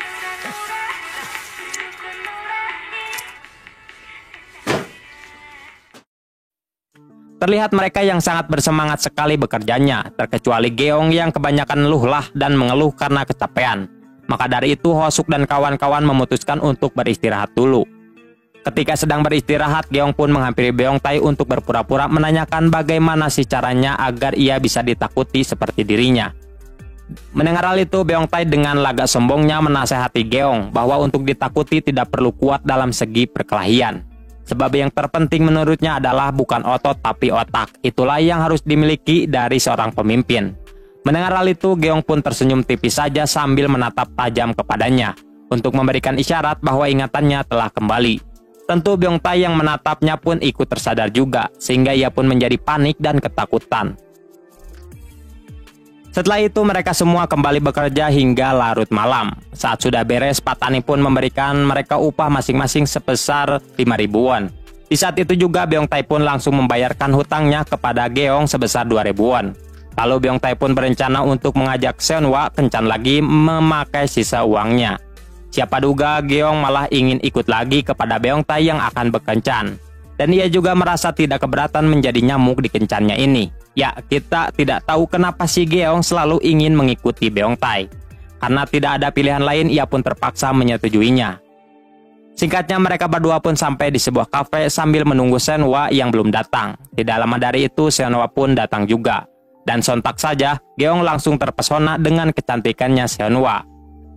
Terlihat mereka yang sangat bersemangat sekali bekerjanya, terkecuali Geong yang kebanyakan lelah dan mengeluh karena kecapean. Maka dari itu Hosuk dan kawan-kawan memutuskan untuk beristirahat dulu. Ketika sedang beristirahat, Geong pun menghampiri Beongtae untuk berpura-pura menanyakan bagaimana sih caranya agar ia bisa ditakuti seperti dirinya. Mendengar hal itu, Beongtae dengan lagak sombongnya menasehati Geong bahwa untuk ditakuti tidak perlu kuat dalam segi perkelahian. Sebab yang terpenting menurutnya adalah bukan otot tapi otak. Itulah yang harus dimiliki dari seorang pemimpin. Mendengar hal itu, Geong pun tersenyum tipis saja sambil menatap tajam kepadanya untuk memberikan isyarat bahwa ingatannya telah kembali. Tentu Beong Tai yang menatapnya pun ikut tersadar juga, sehingga ia pun menjadi panik dan ketakutan. Setelah itu mereka semua kembali bekerja hingga larut malam. Saat sudah beres, Patani pun memberikan mereka upah masing-masing sebesar 5.000 won. Di saat itu juga Beong Tai pun langsung membayarkan hutangnya kepada Geong sebesar 2.000 won. Lalu Beong Tai pun berencana untuk mengajak Seonwa kencan lagi memakai sisa uangnya. Siapa duga Geong malah ingin ikut lagi kepada Beong Tai yang akan berkencan. Dan ia juga merasa tidak keberatan menjadi nyamuk di kencannya ini. Ya, kita tidak tahu kenapa si Geong selalu ingin mengikuti Beong Tai. Karena tidak ada pilihan lain, ia pun terpaksa menyetujuinya. Singkatnya mereka berdua pun sampai di sebuah kafe sambil menunggu Seonwa yang belum datang. Tidak lama dari itu Seonwa pun datang juga. Dan sontak saja Geong langsung terpesona dengan kecantikannya Seonwa.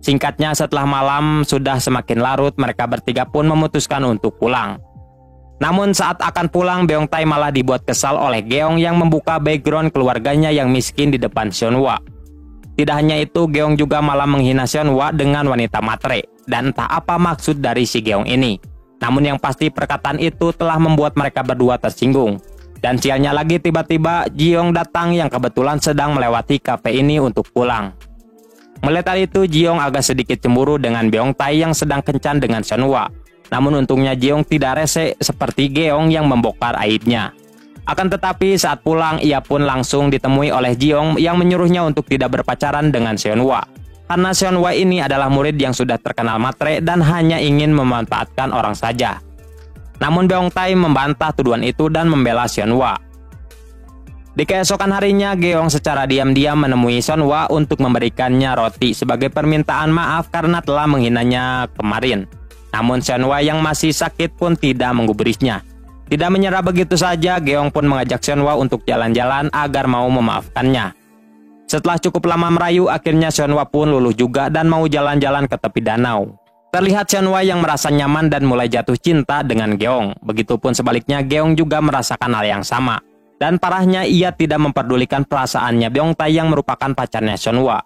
Singkatnya setelah malam sudah semakin larut, mereka bertiga pun memutuskan untuk pulang. Namun saat akan pulang, Beong Tai malah dibuat kesal oleh Geong yang membuka background keluarganya yang miskin di depan Seonwa. Tidak hanya itu, Geong juga malah menghina Seonwa dengan wanita matre. Dan entah apa maksud dari si Geong ini. Namun yang pasti perkataan itu telah membuat mereka berdua tersinggung. Dan sialnya lagi tiba-tiba Jiong datang yang kebetulan sedang melewati kafe ini untuk pulang. Melihat hal itu, Jiong agak sedikit cemburu dengan Beong Tai yang sedang kencan dengan Seonwa. Namun untungnya Jiong tidak rese seperti Geong yang membongkar aibnya. Akan tetapi saat pulang, ia pun langsung ditemui oleh Jiong yang menyuruhnya untuk tidak berpacaran dengan Seonwa. Karena Seonwa ini adalah murid yang sudah terkenal matre dan hanya ingin memanfaatkan orang saja. Namun Beong Tai membantah tuduhan itu dan membela Seonwa. Di keesokan harinya, Geong secara diam-diam menemui Seonwa untuk memberikannya roti sebagai permintaan maaf karena telah menghinanya kemarin. Namun Seonwa yang masih sakit pun tidak menggubrisnya. Tidak menyerah begitu saja, Geong pun mengajak Seonwa untuk jalan-jalan agar mau memaafkannya. Setelah cukup lama merayu, akhirnya Seonwa pun luluh juga dan mau jalan-jalan ke tepi danau. Terlihat Seonwa yang merasa nyaman dan mulai jatuh cinta dengan Geong. Begitupun sebaliknya, Geong juga merasakan hal yang sama. Dan parahnya, ia tidak memperdulikan perasaannya Beong Tai yang merupakan pacarnya Seonwa.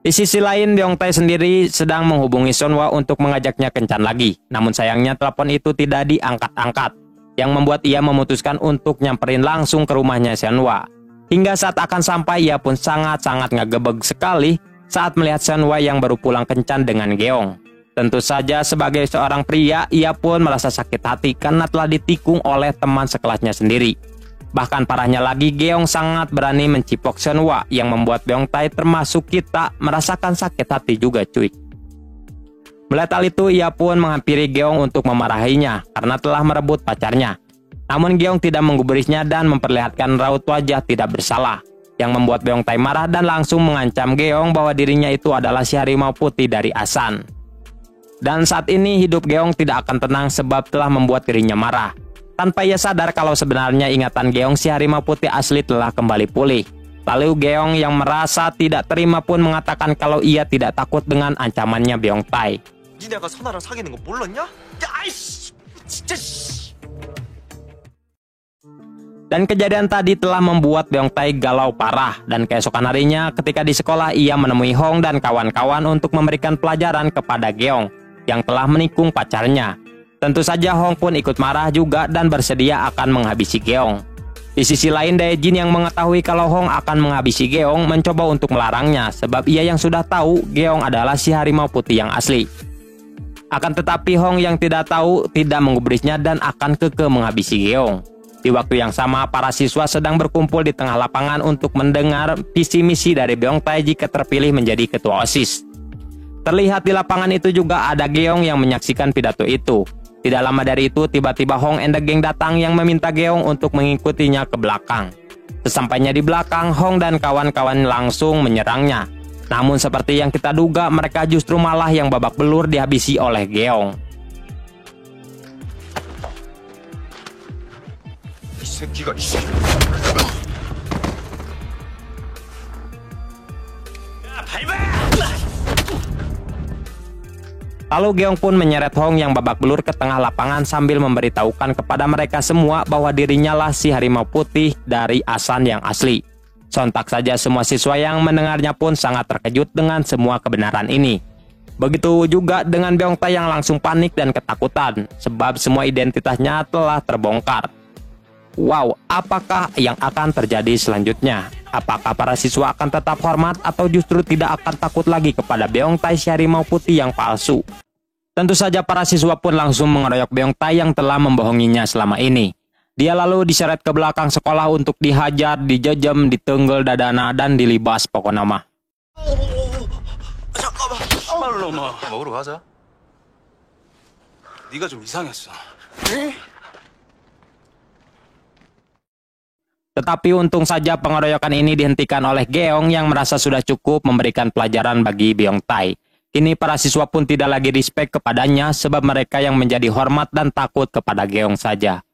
Di sisi lain, Beong Tai sendiri sedang menghubungi Seonwa untuk mengajaknya kencan lagi. Namun sayangnya telepon itu tidak diangkat-angkat, yang membuat ia memutuskan untuk nyamperin langsung ke rumahnya Seonwa. Hingga saat akan sampai, ia pun sangat-sangat ngegebeg sekali saat melihat Seonwa yang baru pulang kencan dengan Geong. Tentu saja sebagai seorang pria, ia pun merasa sakit hati karena telah ditikung oleh teman sekelasnya sendiri. Bahkan parahnya lagi, Geong sangat berani mencipok Seonwa yang membuat Beong Tai termasuk kita merasakan sakit hati juga cuy. Melihat hal itu, ia pun menghampiri Geong untuk memarahinya karena telah merebut pacarnya. Namun Geong tidak menggubrisnya dan memperlihatkan raut wajah tidak bersalah, yang membuat Beong Tai marah dan langsung mengancam Geong bahwa dirinya itu adalah si harimau putih dari Asan. Dan saat ini hidup Geong tidak akan tenang sebab telah membuat dirinya marah. Tanpa ia sadar kalau sebenarnya ingatan Geong si harimau putih asli telah kembali pulih. Lalu Geong yang merasa tidak terima pun mengatakan kalau ia tidak takut dengan ancamannya Beong Tai. 니네가 선아랑 사귀는 거 몰랐냐? 야, 아이씨, 진짜. Dan kejadian tadi telah membuat Beong Tai galau parah. Dan keesokan harinya ketika di sekolah, ia menemui Hong dan kawan-kawan untuk memberikan pelajaran kepada Geong yang telah menikung pacarnya. Tentu saja Hong pun ikut marah juga dan bersedia akan menghabisi Geong. Di sisi lain, Dae-jin yang mengetahui kalau Hong akan menghabisi Geong mencoba untuk melarangnya sebab ia yang sudah tahu Geong adalah si harimau putih yang asli. Akan tetapi Hong yang tidak tahu tidak menggubrisnya dan akan kekeh menghabisi Geong. Di waktu yang sama, para siswa sedang berkumpul di tengah lapangan untuk mendengar visi misi dari Beong Tai jika terpilih menjadi ketua OSIS. Terlihat di lapangan itu juga ada Geong yang menyaksikan pidato itu. Tidak lama dari itu, tiba-tiba Hong and the Gang datang yang meminta Geong untuk mengikutinya ke belakang. Sesampainya di belakang, Hong dan kawan-kawan langsung menyerangnya. Namun seperti yang kita duga, mereka justru malah yang babak belur dihabisi oleh Geong. Lalu Geong pun menyeret Hong yang babak belur ke tengah lapangan sambil memberitahukan kepada mereka semua bahwa dirinya lah si harimau putih dari Asan yang asli. Sontak saja semua siswa yang mendengarnya pun sangat terkejut dengan semua kebenaran ini. Begitu juga dengan Beong Tai yang langsung panik dan ketakutan sebab semua identitasnya telah terbongkar. Wow, apakah yang akan terjadi selanjutnya? Apakah para siswa akan tetap hormat atau justru tidak akan takut lagi kepada Beong Tai si harimau putih yang palsu? Tentu saja para siswa pun langsung mengeroyok Beong Tai yang telah membohonginya selama ini. Dia lalu diseret ke belakang sekolah untuk dihajar, dijejem, ditenggel dadana, dan dilibas pokoknya mah. 빨로 먹으러 가자. 네가 좀 이상했어. Tetapi untung saja pengeroyokan ini dihentikan oleh Geong yang merasa sudah cukup memberikan pelajaran bagi Beong Tai. Kini para siswa pun tidak lagi respect kepadanya sebab mereka yang menjadi hormat dan takut kepada Geong saja.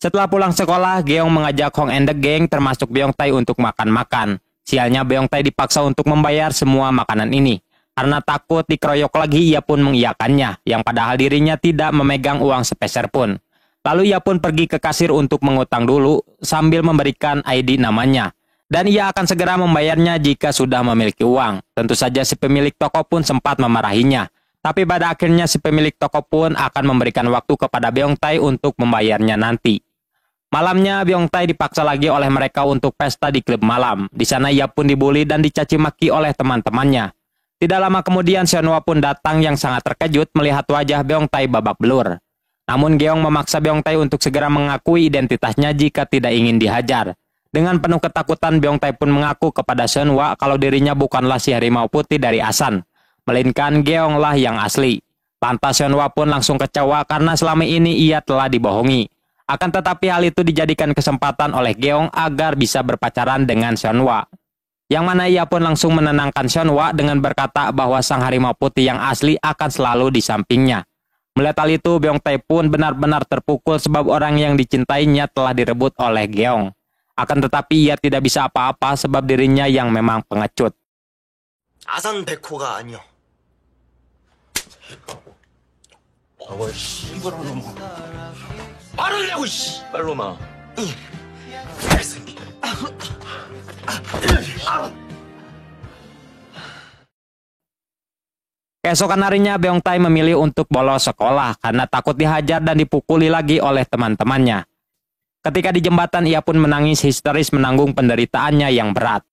Setelah pulang sekolah, Geong mengajak Hong and the Gang termasuk Beong Tai untuk makan-makan. Sialnya Beong Tai dipaksa untuk membayar semua makanan ini. Karena takut dikeroyok lagi, ia pun mengiyakannya, yang padahal dirinya tidak memegang uang sepeser pun. Lalu ia pun pergi ke kasir untuk mengutang dulu, sambil memberikan ID namanya. Dan ia akan segera membayarnya jika sudah memiliki uang. Tentu saja si pemilik toko pun sempat memarahinya. Tapi pada akhirnya si pemilik toko pun akan memberikan waktu kepada Beong Tai untuk membayarnya nanti. Malamnya, Beong Tai dipaksa lagi oleh mereka untuk pesta di klub malam. Di sana ia pun dibully dan dicaci maki oleh teman-temannya. Tidak lama kemudian Seonhwa pun datang yang sangat terkejut melihat wajah Beong Tai babak belur. Namun Geong memaksa Beong Tai untuk segera mengakui identitasnya jika tidak ingin dihajar. Dengan penuh ketakutan Beong Tai pun mengaku kepada Seonhwa kalau dirinya bukanlah si harimau putih dari Asan, melainkan Geong lah yang asli. Lantas Seonhwa pun langsung kecewa karena selama ini ia telah dibohongi. Akan tetapi hal itu dijadikan kesempatan oleh Geong agar bisa berpacaran dengan Seonhwa. Yang mana ia pun langsung menenangkan Seonhwa dengan berkata bahwa sang harimau putih yang asli akan selalu di sampingnya. Melihat hal itu, Beong Tai pun benar-benar terpukul sebab orang yang dicintainya telah direbut oleh Geong. Akan tetapi ia tidak bisa apa-apa sebab dirinya yang memang pengecut. 아산 백호가 아니여. 이거랑 놈. 말을 내고 씨. 빨로마. 잘생기. Keesokan harinya Beong Tai memilih untuk bolos sekolah karena takut dihajar dan dipukuli lagi oleh teman-temannya. Ketika di jembatan ia pun menangis histeris menanggung penderitaannya yang berat.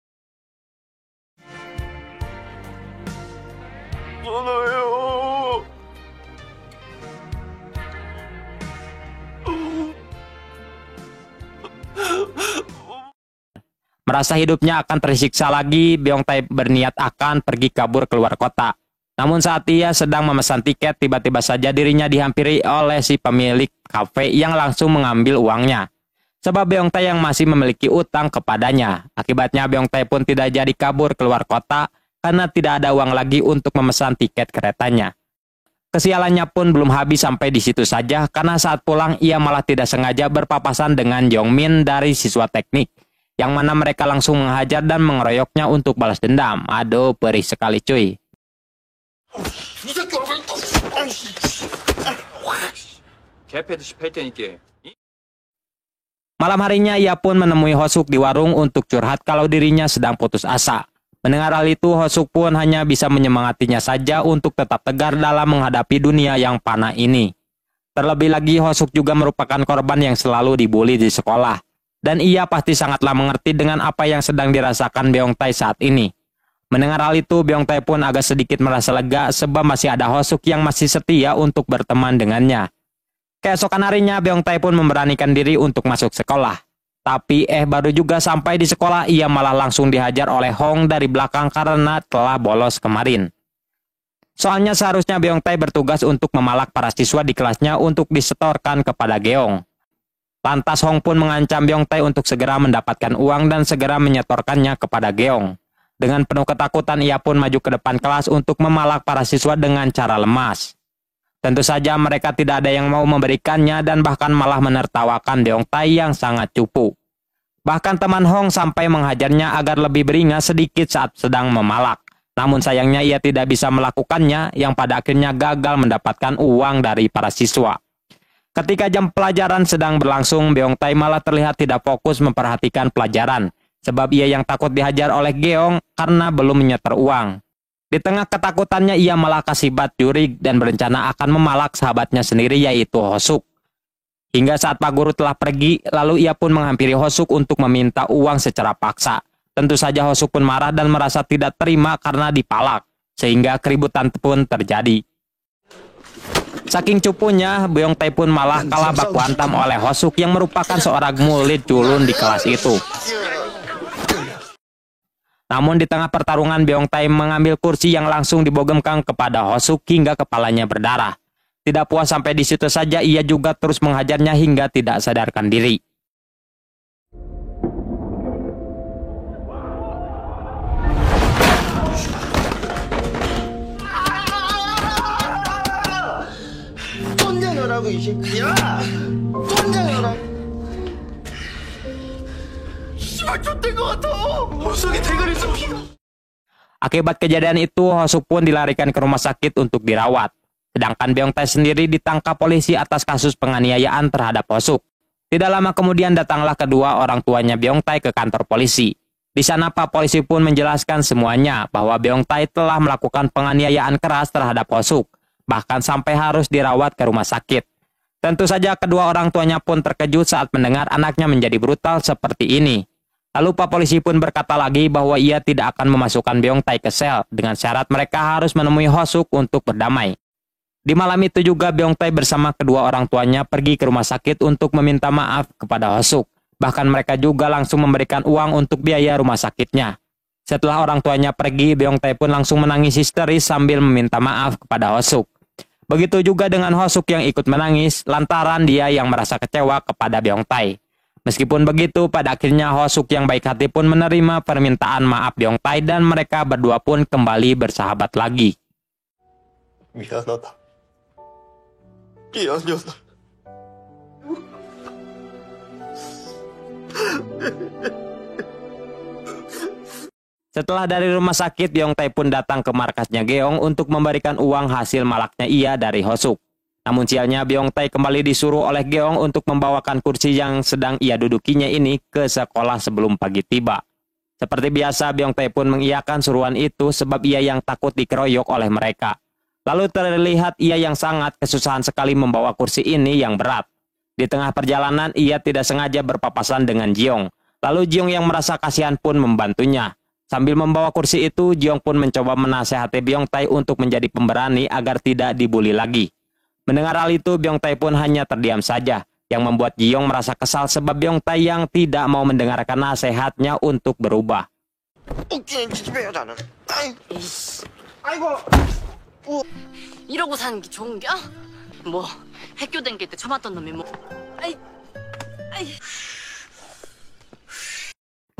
Merasa hidupnya akan tersiksa lagi, Beong Tai berniat akan pergi kabur keluar kota. Namun saat ia sedang memesan tiket, tiba-tiba saja dirinya dihampiri oleh si pemilik kafe yang langsung mengambil uangnya. Sebab Beong Tai yang masih memiliki utang kepadanya. Akibatnya Beong Tai pun tidak jadi kabur keluar kota karena tidak ada uang lagi untuk memesan tiket keretanya. Kesialannya pun belum habis sampai di situ saja karena saat pulang ia malah tidak sengaja berpapasan dengan Jongmin dari siswa teknik. Yang mana mereka langsung menghajar dan mengeroyoknya untuk balas dendam. Aduh, perih sekali cuy. Malam harinya ia pun menemui Hosuk di warung untuk curhat kalau dirinya sedang putus asa. Mendengar hal itu, Hosuk pun hanya bisa menyemangatinya saja untuk tetap tegar dalam menghadapi dunia yang panah ini. Terlebih lagi, Hosuk juga merupakan korban yang selalu dibully di sekolah. Dan ia pasti sangatlah mengerti dengan apa yang sedang dirasakan Beong Tai saat ini. Mendengar hal itu, Beong Tai pun agak sedikit merasa lega sebab masih ada Hosuk yang masih setia untuk berteman dengannya. Keesokan harinya, Beong Tai pun memberanikan diri untuk masuk sekolah. Tapi baru juga sampai di sekolah, ia malah langsung dihajar oleh Hong dari belakang karena telah bolos kemarin. Soalnya seharusnya Beong Tai bertugas untuk memalak para siswa di kelasnya untuk disetorkan kepada Geong. Lantas Hong pun mengancam Beong Tai untuk segera mendapatkan uang dan segera menyetorkannya kepada Geong. Dengan penuh ketakutan ia pun maju ke depan kelas untuk memalak para siswa dengan cara lemas. Tentu saja mereka tidak ada yang mau memberikannya dan bahkan malah menertawakan Beong Tai yang sangat cupu. Bahkan teman Hong sampai menghajarnya agar lebih beringas sedikit saat sedang memalak. Namun sayangnya ia tidak bisa melakukannya yang pada akhirnya gagal mendapatkan uang dari para siswa. Ketika jam pelajaran sedang berlangsung, Beong Tai malah terlihat tidak fokus memperhatikan pelajaran, sebab ia yang takut dihajar oleh Geong karena belum menyetor uang. Di tengah ketakutannya ia malah kasibat jurig dan berencana akan memalak sahabatnya sendiri yaitu Hosuk. Hingga saat Pak Guru telah pergi, lalu ia pun menghampiri Hosuk untuk meminta uang secara paksa. Tentu saja Hosuk pun marah dan merasa tidak terima karena dipalak, sehingga keributan pun terjadi. Saking cupunya, Beong Tae pun malah kalah baku hantam oleh Hosuk yang merupakan seorang murid culun di kelas itu. Namun di tengah pertarungan, Beong Tae mengambil kursi yang langsung dibogemkan kepada Hosuk hingga kepalanya berdarah. Tidak puas sampai di situ saja, ia juga terus menghajarnya hingga tidak sadarkan diri. Akibat kejadian itu, Hosuk pun dilarikan ke rumah sakit untuk dirawat. Sedangkan Beong Tae sendiri ditangkap polisi atas kasus penganiayaan terhadap Hosuk. Tidak lama kemudian datanglah kedua orang tuanya Beong Tae ke kantor polisi. Di sana Pak Polisi pun menjelaskan semuanya bahwa Beong Tae telah melakukan penganiayaan keras terhadap Hosuk, bahkan sampai harus dirawat ke rumah sakit. Tentu saja kedua orang tuanya pun terkejut saat mendengar anaknya menjadi brutal seperti ini. Lalu Pak Polisi pun berkata lagi bahwa ia tidak akan memasukkan Beong Tae ke sel dengan syarat mereka harus menemui Hosuk untuk berdamai. Di malam itu juga Beong Tae bersama kedua orang tuanya pergi ke rumah sakit untuk meminta maaf kepada Hosuk. Bahkan mereka juga langsung memberikan uang untuk biaya rumah sakitnya. Setelah orang tuanya pergi, Beong Tae pun langsung menangis histeris sambil meminta maaf kepada Hosuk. Begitu juga dengan Hosuk yang ikut menangis lantaran dia yang merasa kecewa kepada Beong Tae. Meskipun begitu, pada akhirnya Hosuk yang baik hati pun menerima permintaan maaf Beong Tae dan mereka berdua pun kembali bersahabat lagi. 미안하다. 미안하다. Setelah dari rumah sakit, Beong Tae pun datang ke markasnya Geong untuk memberikan uang hasil malaknya ia dari Hosuk. Namun sialnya Beong Tae kembali disuruh oleh Geong untuk membawakan kursi yang sedang ia dudukinya ini ke sekolah sebelum pagi tiba. Seperti biasa, Beong Tae pun mengiyakan suruhan itu sebab ia yang takut dikeroyok oleh mereka. Lalu terlihat ia yang sangat kesusahan sekali membawa kursi ini yang berat. Di tengah perjalanan, ia tidak sengaja berpapasan dengan Jiong. Lalu Jiong yang merasa kasihan pun membantunya. Sambil membawa kursi itu, Jiong pun mencoba menasehati Beong Tae untuk menjadi pemberani agar tidak dibuli lagi. Mendengar hal itu, Beong Tae pun hanya terdiam saja, yang membuat Jiong merasa kesal sebab Beong Tae yang tidak mau mendengarkan nasihatnya untuk berubah. 이러고 사는 게 좋은겨? 뭐 학교 다닐 때 처맞던 놈이 뭐 아이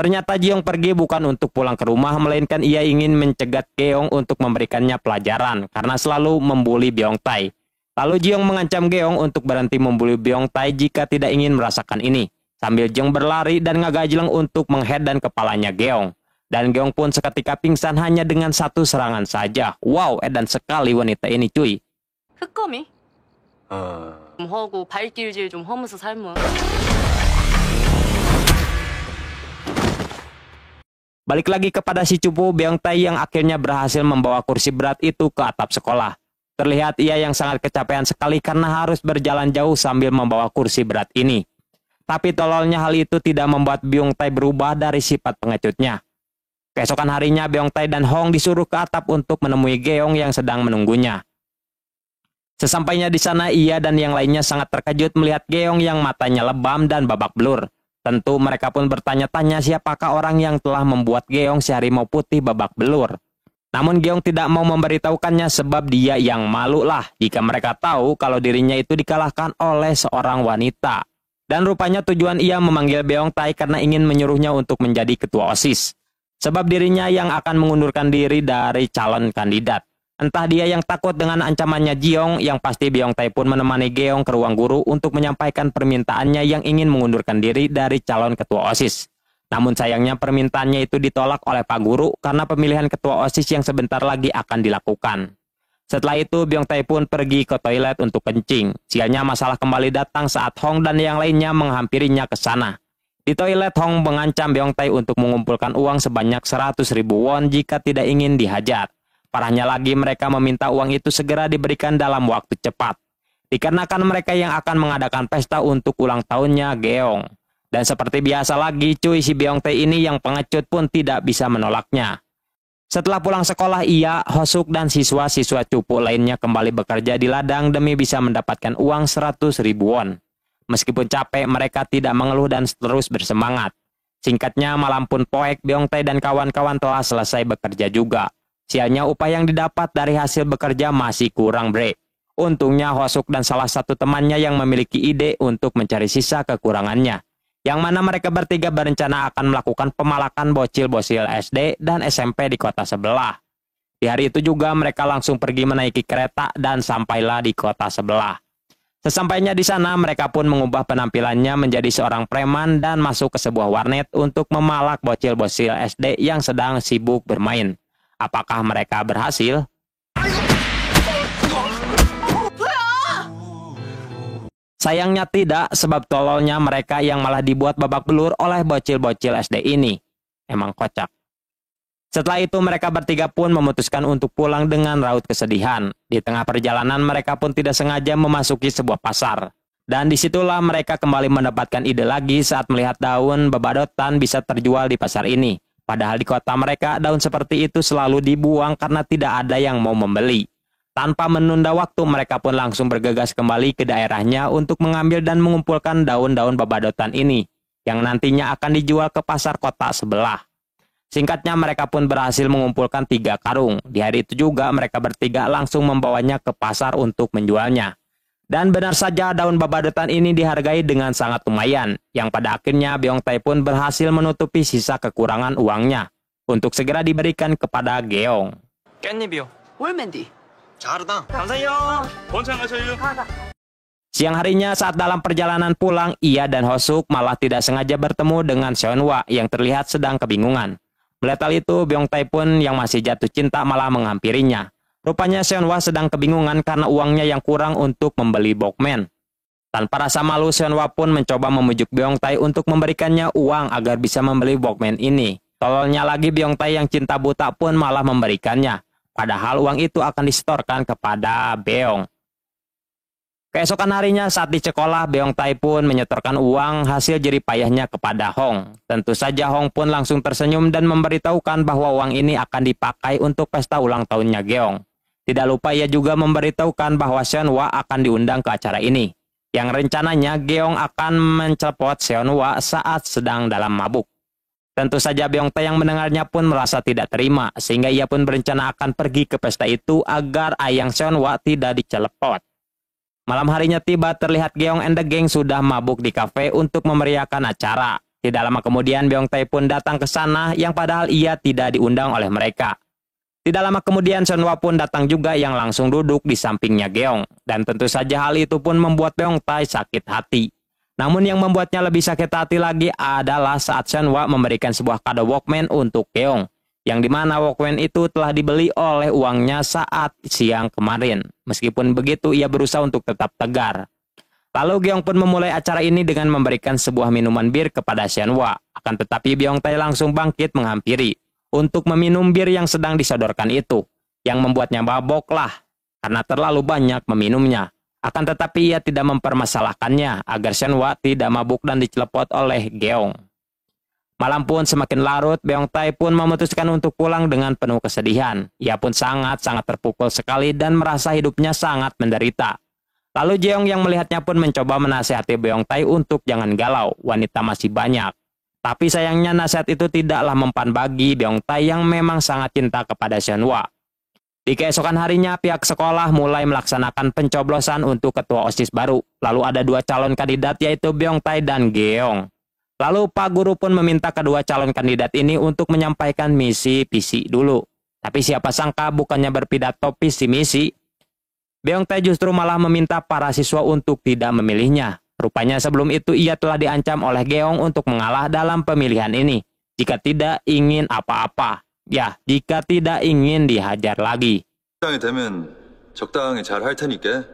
Ternyata Jiong pergi bukan untuk pulang ke rumah, melainkan ia ingin mencegat Geong untuk memberikannya pelajaran karena selalu membuli Beong Tae. Lalu Jiong mengancam Geong untuk berhenti membuli Beong Tae jika tidak ingin merasakan ini. Sambil Jiong berlari dan ngagajleng untuk mengheddan kepalanya Geong. Dan Geong pun seketika pingsan hanya dengan satu serangan saja. Wow, edan sekali wanita ini cuy. 흑검이? 좀 하고 발길질 좀 하면서 살면 Balik lagi kepada si cupu Beong Tae yang akhirnya berhasil membawa kursi berat itu ke atap sekolah. Terlihat ia yang sangat kecapean sekali karena harus berjalan jauh sambil membawa kursi berat ini. Tapi tololnya hal itu tidak membuat Beong Tae berubah dari sifat pengecutnya. Keesokan harinya Beong Tae dan Hong disuruh ke atap untuk menemui Geong yang sedang menunggunya. Sesampainya di sana, ia dan yang lainnya sangat terkejut melihat Geong yang matanya lebam dan babak belur. Tentu mereka pun bertanya-tanya siapakah orang yang telah membuat Geong si harimau putih babak belur. Namun Geong tidak mau memberitahukannya sebab dia yang malu lah jika mereka tahu kalau dirinya itu dikalahkan oleh seorang wanita. Dan rupanya tujuan ia memanggil Beong Tae karena ingin menyuruhnya untuk menjadi ketua OSIS. Sebab dirinya yang akan mengundurkan diri dari calon kandidat. Entah dia yang takut dengan ancamannya Jiong, yang pasti Beong Tae pun menemani Geong ke ruang guru untuk menyampaikan permintaannya yang ingin mengundurkan diri dari calon ketua OSIS. Namun sayangnya permintaannya itu ditolak oleh Pak Guru karena pemilihan ketua OSIS yang sebentar lagi akan dilakukan. Setelah itu Beong Tae pun pergi ke toilet untuk kencing. Sialnya masalah kembali datang saat Hong dan yang lainnya menghampirinya ke sana. Di toilet Hong mengancam Beong Tae untuk mengumpulkan uang sebanyak 100.000 won jika tidak ingin dihajar. Parahnya lagi mereka meminta uang itu segera diberikan dalam waktu cepat. Dikarenakan mereka yang akan mengadakan pesta untuk ulang tahunnya Geong. Dan seperti biasa lagi cuy, si Beong Tae ini yang pengecut pun tidak bisa menolaknya. Setelah pulang sekolah, ia, Hosuk, dan siswa-siswa cupu lainnya kembali bekerja di ladang demi bisa mendapatkan uang 100.000 won. Meskipun capek, mereka tidak mengeluh dan terus bersemangat. Singkatnya, malam pun poek, Beong Tae dan kawan-kawan telah selesai bekerja juga. Sialnya upah yang didapat dari hasil bekerja masih kurang bre. Untungnya Hosuk dan salah satu temannya yang memiliki ide untuk mencari sisa kekurangannya. Yang mana mereka bertiga berencana akan melakukan pemalakan bocil-bocil SD dan SMP di kota sebelah. Di hari itu juga mereka langsung pergi menaiki kereta dan sampailah di kota sebelah. Sesampainya di sana, mereka pun mengubah penampilannya menjadi seorang preman dan masuk ke sebuah warnet untuk memalak bocil-bocil SD yang sedang sibuk bermain. Apakah mereka berhasil? Sayangnya tidak, sebab tololnya mereka yang malah dibuat babak belur oleh bocil-bocil SD ini. Emang kocak. Setelah itu mereka bertiga pun memutuskan untuk pulang dengan raut kesedihan. Di tengah perjalanan mereka pun tidak sengaja memasuki sebuah pasar. Dan disitulah mereka kembali mendapatkan ide lagi saat melihat daun bebadotan bisa terjual di pasar ini. Padahal di kota mereka daun seperti itu selalu dibuang karena tidak ada yang mau membeli. Tanpa menunda waktu, mereka pun langsung bergegas kembali ke daerahnya untuk mengambil dan mengumpulkan daun-daun babadotan ini, yang nantinya akan dijual ke pasar kota sebelah. Singkatnya, mereka pun berhasil mengumpulkan 3 karung. Di hari itu juga, mereka bertiga langsung membawanya ke pasar untuk menjualnya. Dan benar saja, daun babadotan ini dihargai dengan sangat lumayan, yang pada akhirnya Beong Tae pun berhasil menutupi sisa kekurangan uangnya, untuk segera diberikan kepada Geong. 깻잎이요. 월맨디. 자르당. Siang harinya saat dalam perjalanan pulang, ia dan Hosuk malah tidak sengaja bertemu dengan Seonwa yang terlihat sedang kebingungan. Melihat hal itu, Beong Tae pun yang masih jatuh cinta malah menghampirinya. Rupanya Seonwa sedang kebingungan karena uangnya yang kurang untuk membeli Walkman. Tanpa rasa malu, Seonwa pun mencoba memujuk Beong Tae untuk memberikannya uang agar bisa membeli Walkman ini. Tololnya lagi, Beong Tae yang cinta buta pun malah memberikannya. Padahal uang itu akan disetorkan kepada Beong. Keesokan harinya saat di sekolah, Beong Tae pun menyetorkan uang hasil jerih payahnya kepada Hong. Tentu saja Hong pun langsung tersenyum dan memberitahukan bahwa uang ini akan dipakai untuk pesta ulang tahunnya Geong. Tidak lupa ia juga memberitahukan bahwa Seonwa akan diundang ke acara ini. Yang rencananya Geong akan mencelepot Seonwa saat sedang dalam mabuk. Tentu saja Beong Tae yang mendengarnya pun merasa tidak terima, sehingga ia pun berencana akan pergi ke pesta itu agar ayang Seonwa tidak dicelepot. Malam harinya tiba, terlihat Geong and the Gang sudah mabuk di kafe untuk memeriahkan acara. Tidak lama kemudian Beong Tae pun datang ke sana yang padahal ia tidak diundang oleh mereka. Tidak lama kemudian Seonwa pun datang juga yang langsung duduk di sampingnya Geong. Dan tentu saja hal itu pun membuat Beong Tae sakit hati. Namun yang membuatnya lebih sakit hati lagi adalah saat Seonwa memberikan sebuah kado Walkman untuk Geong. Yang dimana Walkman itu telah dibeli oleh uangnya saat siang kemarin. Meskipun begitu, ia berusaha untuk tetap tegar. Lalu Geong pun memulai acara ini dengan memberikan sebuah minuman bir kepada Seonwa. Akan tetapi Beong Tae langsung bangkit menghampiri untuk meminum bir yang sedang disodorkan itu. Yang membuatnya mabok lah, karena terlalu banyak meminumnya. Akan tetapi ia tidak mempermasalahkannya agar Seonwa tidak mabuk dan dicelepot oleh Geong. Malam pun semakin larut, Beong Tae pun memutuskan untuk pulang dengan penuh kesedihan. Ia pun sangat-sangat terpukul sekali dan merasa hidupnya sangat menderita. Lalu Jeong yang melihatnya pun mencoba menasihati Beong Tae untuk jangan galau, wanita masih banyak. Tapi sayangnya nasihat itu tidaklah mempan bagi Beong Tae yang memang sangat cinta kepada Seonwa. Di keesokan harinya, pihak sekolah mulai melaksanakan pencoblosan untuk ketua OSIS baru. Lalu ada 2 calon kandidat yaitu Beong Tae dan Geong. Lalu Pak Guru pun meminta kedua calon kandidat ini untuk menyampaikan misi-visi dulu. Tapi siapa sangka bukannya berpidato visi misi, Beong Tae justru malah meminta para siswa untuk tidak memilihnya. Rupanya sebelum itu ia telah diancam oleh Geong untuk mengalah dalam pemilihan ini. Jika tidak ingin apa-apa. Ya, jika tidak ingin dihajar lagi. 적당히 되면 적당히 잘 할 테니까.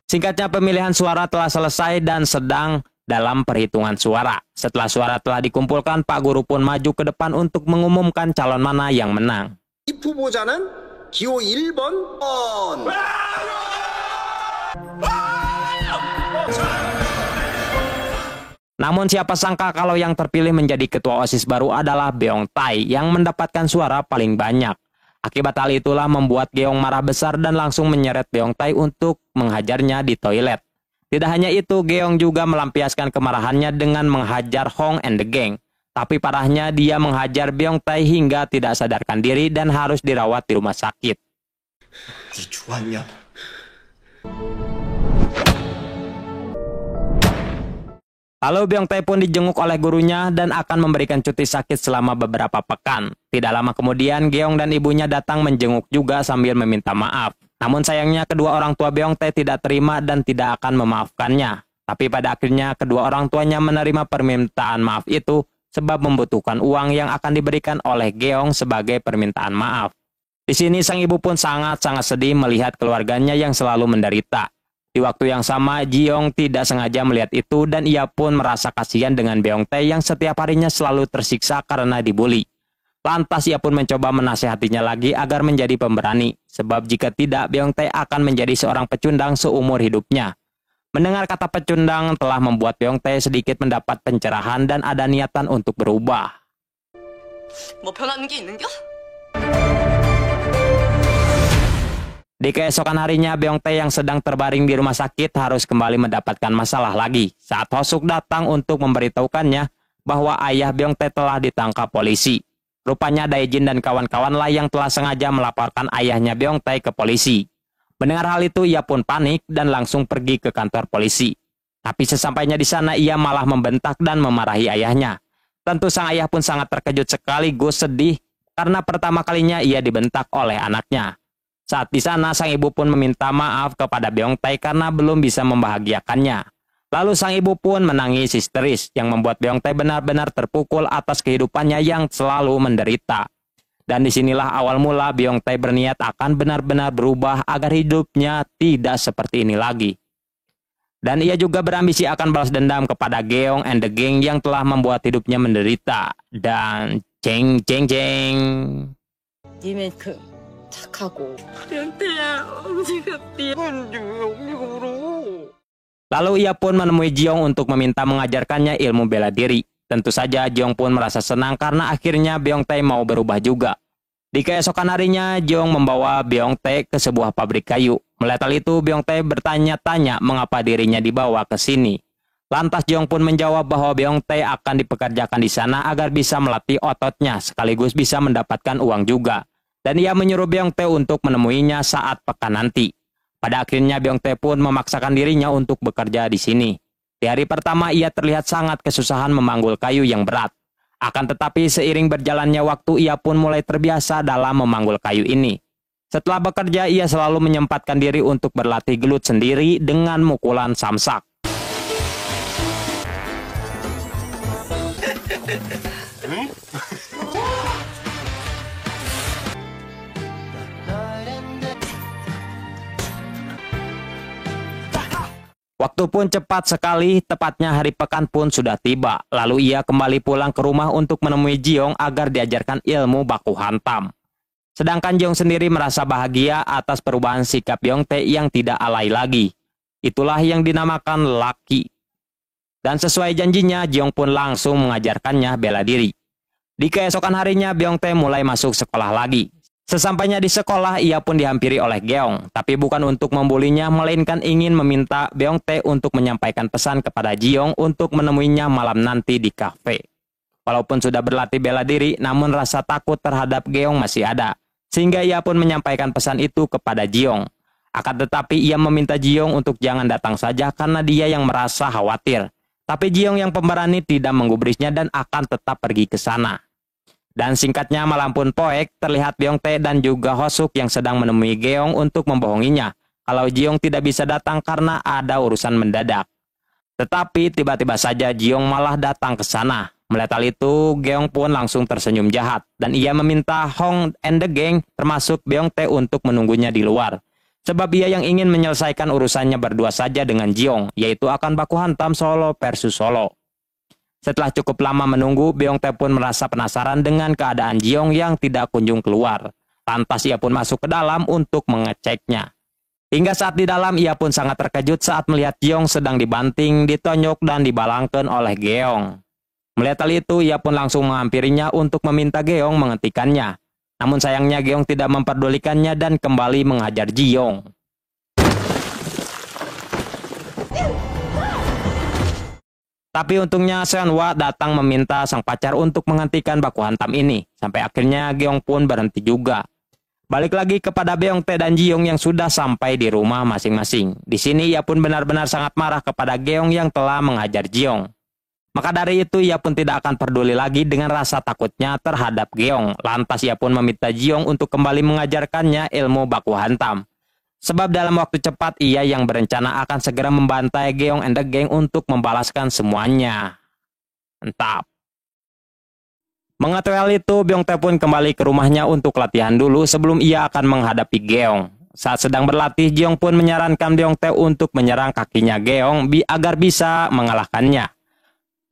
Singkatnya pemilihan suara telah selesai dan sedang dalam perhitungan suara. Setelah suara telah dikumpulkan, Pak Guru pun maju ke depan untuk mengumumkan calon mana yang menang. 이 후보자는 기호 1번. Namun siapa sangka kalau yang terpilih menjadi ketua OSIS baru adalah Beong Tae yang mendapatkan suara paling banyak. Akibat hal itulah membuat Geong marah besar dan langsung menyeret Beong Tae untuk menghajarnya di toilet. Tidak hanya itu, Geong juga melampiaskan kemarahannya dengan menghajar Hong and the Gang. Tapi parahnya dia menghajar Beong Tae hingga tidak sadarkan diri dan harus dirawat di rumah sakit. 니 좋았냐? Lalu Beong Tae pun dijenguk oleh gurunya dan akan memberikan cuti sakit selama beberapa pekan. Tidak lama kemudian, Geong dan ibunya datang menjenguk juga sambil meminta maaf. Namun sayangnya kedua orang tua Beong Tae tidak terima dan tidak akan memaafkannya. Tapi pada akhirnya kedua orang tuanya menerima permintaan maaf itu sebab membutuhkan uang yang akan diberikan oleh Geong sebagai permintaan maaf. Di sini sang ibu pun sangat-sangat sedih melihat keluarganya yang selalu menderita. Di waktu yang sama, Jiong tidak sengaja melihat itu dan ia pun merasa kasihan dengan Beong Tae yang setiap harinya selalu tersiksa karena dibully. Lantas ia pun mencoba menasehatinya lagi agar menjadi pemberani, sebab jika tidak Beong Tae akan menjadi seorang pecundang seumur hidupnya. Mendengar kata pecundang telah membuat Beong Tae sedikit mendapat pencerahan dan ada niatan untuk berubah. 뭐 변하는 게 있는겨? Di keesokan harinya, Beong Tae yang sedang terbaring di rumah sakit harus kembali mendapatkan masalah lagi saat Hosuk datang untuk memberitahukannya bahwa ayah Beong Tae telah ditangkap polisi. Rupanya Daejin dan kawan-kawanlah yang telah sengaja melaporkan ayahnya Beong Tae ke polisi. Mendengar hal itu, ia pun panik dan langsung pergi ke kantor polisi. Tapi sesampainya di sana, ia malah membentak dan memarahi ayahnya. Tentu sang ayah pun sangat terkejut sekaligus sedih karena pertama kalinya ia dibentak oleh anaknya. Saat di sana, sang ibu pun meminta maaf kepada Beong Tae karena belum bisa membahagiakannya. Lalu sang ibu pun menangis histeris yang membuat Beong Tae benar-benar terpukul atas kehidupannya yang selalu menderita. Dan disinilah awal mula Beong Tae berniat akan benar-benar berubah agar hidupnya tidak seperti ini lagi. Dan ia juga berambisi akan balas dendam kepada Geong and the Gang yang telah membuat hidupnya menderita. Dan jeng jeng jeng. 착하고 변태야 언니가 언니 언니가 울어. Lalu ia pun menemui Jiong untuk meminta mengajarkannya ilmu bela diri. Tentu saja Jiong pun merasa senang karena akhirnya Beong Tae mau berubah juga. Di keesokan harinya, Jiong membawa Beong Tae ke sebuah pabrik kayu. Melihat hal itu, Beong Tae bertanya-tanya mengapa dirinya dibawa ke sini. Lantas Jiong pun menjawab bahwa Beong Tae akan dipekerjakan di sana agar bisa melatih ototnya sekaligus bisa mendapatkan uang juga. Dan ia menyuruh Beong Tae untuk menemuinya saat pekan nanti. Pada akhirnya Beong Tae pun memaksakan dirinya untuk bekerja di sini. Di hari pertama ia terlihat sangat kesusahan memanggul kayu yang berat. Akan tetapi seiring berjalannya waktu ia pun mulai terbiasa dalam memanggul kayu ini. Setelah bekerja ia selalu menyempatkan diri untuk berlatih gelut sendiri dengan mukulan samsak. Waktu pun cepat sekali, tepatnya hari pekan pun sudah tiba. Lalu ia kembali pulang ke rumah untuk menemui Jiong agar diajarkan ilmu baku hantam. Sedangkan Jiong sendiri merasa bahagia atas perubahan sikap Beong Tae yang tidak alay lagi. Itulah yang dinamakan laki. Dan sesuai janjinya, Jiong pun langsung mengajarkannya bela diri. Di keesokan harinya, Beong Tae mulai masuk sekolah lagi. Sesampainya di sekolah, ia pun dihampiri oleh Geong, tapi bukan untuk membulinya, melainkan ingin meminta Beong Tae untuk menyampaikan pesan kepada Jiong untuk menemuinya malam nanti di kafe. Walaupun sudah berlatih bela diri, namun rasa takut terhadap Geong masih ada, sehingga ia pun menyampaikan pesan itu kepada Jiong. Akan tetapi ia meminta Jiong untuk jangan datang saja karena dia yang merasa khawatir. Tapi Jiong yang pemberani tidak menggubrisnya dan akan tetap pergi ke sana. Dan singkatnya malam pun poek, terlihat Beong Tae dan juga Hosuk yang sedang menemui Geong untuk membohonginya kalau Jiong tidak bisa datang karena ada urusan mendadak. Tetapi tiba-tiba saja Jiong malah datang ke sana. Melihat hal itu, Geong pun langsung tersenyum jahat dan ia meminta Hong and the Gang termasuk Beong Tae untuk menunggunya di luar. Sebab ia yang ingin menyelesaikan urusannya berdua saja dengan Jiong, yaitu akan baku hantam Solo versus Solo. Setelah cukup lama menunggu, Beongtae pun merasa penasaran dengan keadaan Jiong yang tidak kunjung keluar. Lantas ia pun masuk ke dalam untuk mengeceknya. Hingga saat di dalam, ia pun sangat terkejut saat melihat Jiong sedang dibanting, ditonyok, dan dibalangkan oleh Geong. Melihat hal itu, ia pun langsung menghampirinya untuk meminta Geong menghentikannya. Namun sayangnya Geong tidak memperdulikannya dan kembali menghajar Jiong. Tapi untungnya Seonhwa datang meminta sang pacar untuk menghentikan baku hantam ini. Sampai akhirnya Geong pun berhenti juga. Balik lagi kepada Beongtae dan Jiong yang sudah sampai di rumah masing-masing. Di sini ia pun benar-benar sangat marah kepada Geong yang telah menghajar Jiong. Maka dari itu ia pun tidak akan peduli lagi dengan rasa takutnya terhadap Geong. Lantas ia pun meminta Jiong untuk kembali mengajarkannya ilmu baku hantam. Sebab dalam waktu cepat ia yang berencana akan segera membantai Geong and the Gang untuk membalaskan semuanya. Mantap. Mengetahui hal itu, Beongtae pun kembali ke rumahnya untuk latihan dulu sebelum ia akan menghadapi Geong. Saat sedang berlatih, Jiong pun menyarankan Beongtae untuk menyerang kakinya Geong agar bisa mengalahkannya.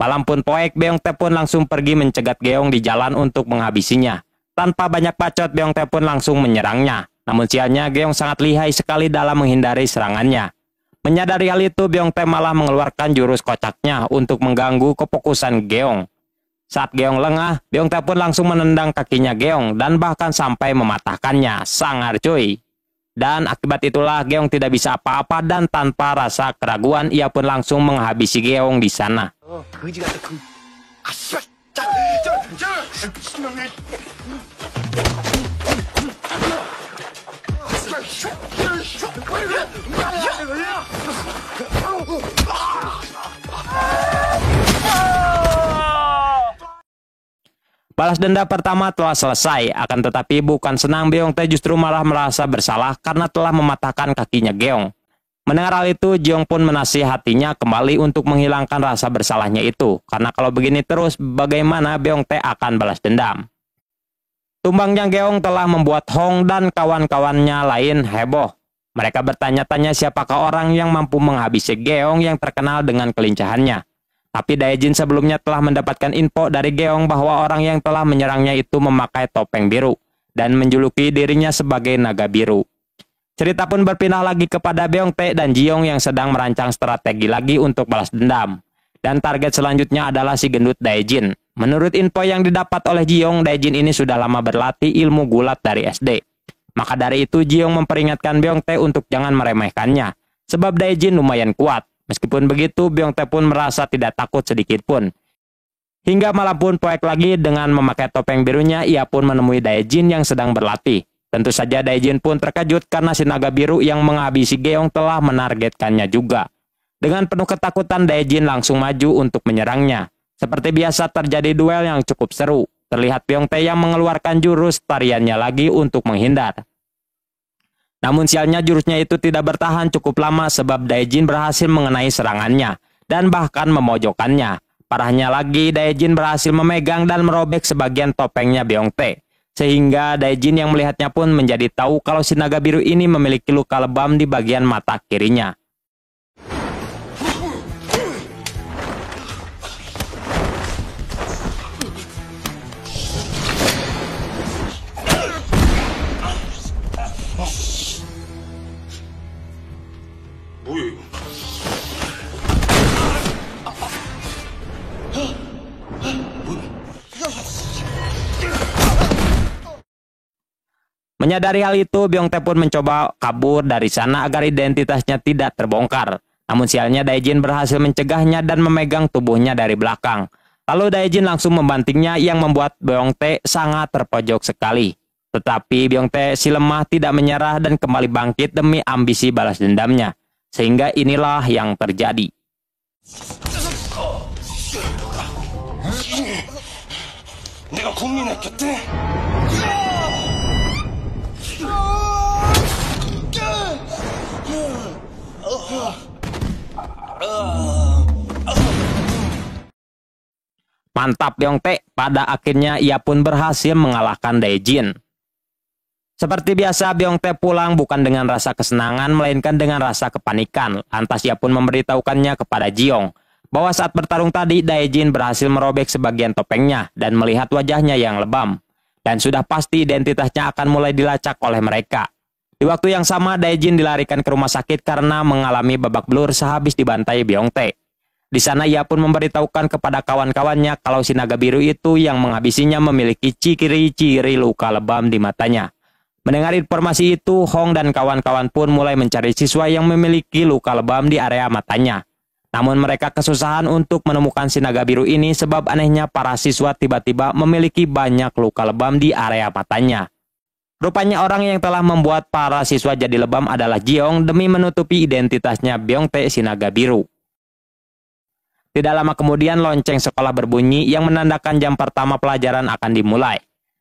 Malam pun poek, Beongtae pun langsung pergi mencegat Geong di jalan untuk menghabisinya. Tanpa banyak bacot, Beongtae pun langsung menyerangnya. Namun sialnya, Geong sangat lihai sekali dalam menghindari serangannya. Menyadari hal itu, Beongtae malah mengeluarkan jurus kocaknya untuk mengganggu kefokusan Geong. Saat Geong lengah, Beongtae pun langsung menendang kakinya Geong dan bahkan sampai mematahkannya. Sangar cuy. Dan akibat itulah Geong tidak bisa apa-apa dan tanpa rasa keraguan ia pun langsung menghabisi Geong di sana. Balas dendam pertama telah selesai, akan tetapi bukan senang, Beongtae justru malah merasa bersalah karena telah mematahkan kakinya Geong. Mendengar hal itu, Jiong pun menasihatinya kembali untuk menghilangkan rasa bersalahnya itu, karena kalau begini terus, bagaimana Beongtae akan balas dendam. Tumbangnya Geong telah membuat Hong dan kawan-kawannya lain heboh. Mereka bertanya-tanya siapakah orang yang mampu menghabisi Geong yang terkenal dengan kelincahannya. Tapi Daejin sebelumnya telah mendapatkan info dari Geong bahwa orang yang telah menyerangnya itu memakai topeng biru dan menjuluki dirinya sebagai naga biru. Cerita pun berpindah lagi kepada Beongtae dan Jiong yang sedang merancang strategi lagi untuk balas dendam. Dan target selanjutnya adalah si gendut Daejin. Menurut info yang didapat oleh Jiong, Daejin ini sudah lama berlatih ilmu gulat dari SD. Maka dari itu Jiong memperingatkan Beongtae untuk jangan meremehkannya, sebab Daejin lumayan kuat. Meskipun begitu, Beongtae pun merasa tidak takut sedikit pun. Hingga malam pun poek lagi dengan memakai topeng birunya, ia pun menemui Daejin yang sedang berlatih. Tentu saja Daejin pun terkejut karena si naga biru yang menghabisi Geong telah menargetkannya juga. Dengan penuh ketakutan, Daejin langsung maju untuk menyerangnya. Seperti biasa terjadi duel yang cukup seru. Terlihat Beongtae yang mengeluarkan jurus tariannya lagi untuk menghindar. Namun sialnya jurusnya itu tidak bertahan cukup lama sebab Daejin berhasil mengenai serangannya dan bahkan memojokkannya. Parahnya lagi, Daejin berhasil memegang dan merobek sebagian topengnya Beongtae. Sehingga Daejin yang melihatnya pun menjadi tahu kalau si naga biru ini memiliki luka lebam di bagian mata kirinya. Menyadari hal itu, Beongtae pun mencoba kabur dari sana agar identitasnya tidak terbongkar. Namun sialnya Daejin berhasil mencegahnya dan memegang tubuhnya dari belakang. Lalu Daejin langsung membantingnya yang membuat Beongtae sangat terpojok sekali. Tetapi Beongtae si lemah tidak menyerah dan kembali bangkit demi ambisi balas dendamnya. Sehingga inilah yang terjadi. Mantap Beongtae, pada akhirnya ia pun berhasil mengalahkan Daejin. Seperti biasa, Byung-tae pulang bukan dengan rasa kesenangan, melainkan dengan rasa kepanikan. Lantas ia pun memberitahukannya kepada Ji-young bahwa saat bertarung tadi, Dae-jin berhasil merobek sebagian topengnya dan melihat wajahnya yang lebam. Dan sudah pasti identitasnya akan mulai dilacak oleh mereka. Di waktu yang sama, Dae-jin dilarikan ke rumah sakit karena mengalami babak belur sehabis dibantai Byung-tae. Di sana ia pun memberitahukan kepada kawan-kawannya kalau si naga biru itu yang menghabisinya memiliki ciri-ciri luka lebam di matanya. Mendengar informasi itu, Hong dan kawan-kawan pun mulai mencari siswa yang memiliki luka lebam di area matanya. Namun mereka kesusahan untuk menemukan si naga biru ini sebab anehnya para siswa tiba-tiba memiliki banyak luka lebam di area matanya. Rupanya orang yang telah membuat para siswa jadi lebam adalah Ji-young demi menutupi identitasnya Byung-tae si naga biru. Tidak lama kemudian lonceng sekolah berbunyi yang menandakan jam pertama pelajaran akan dimulai.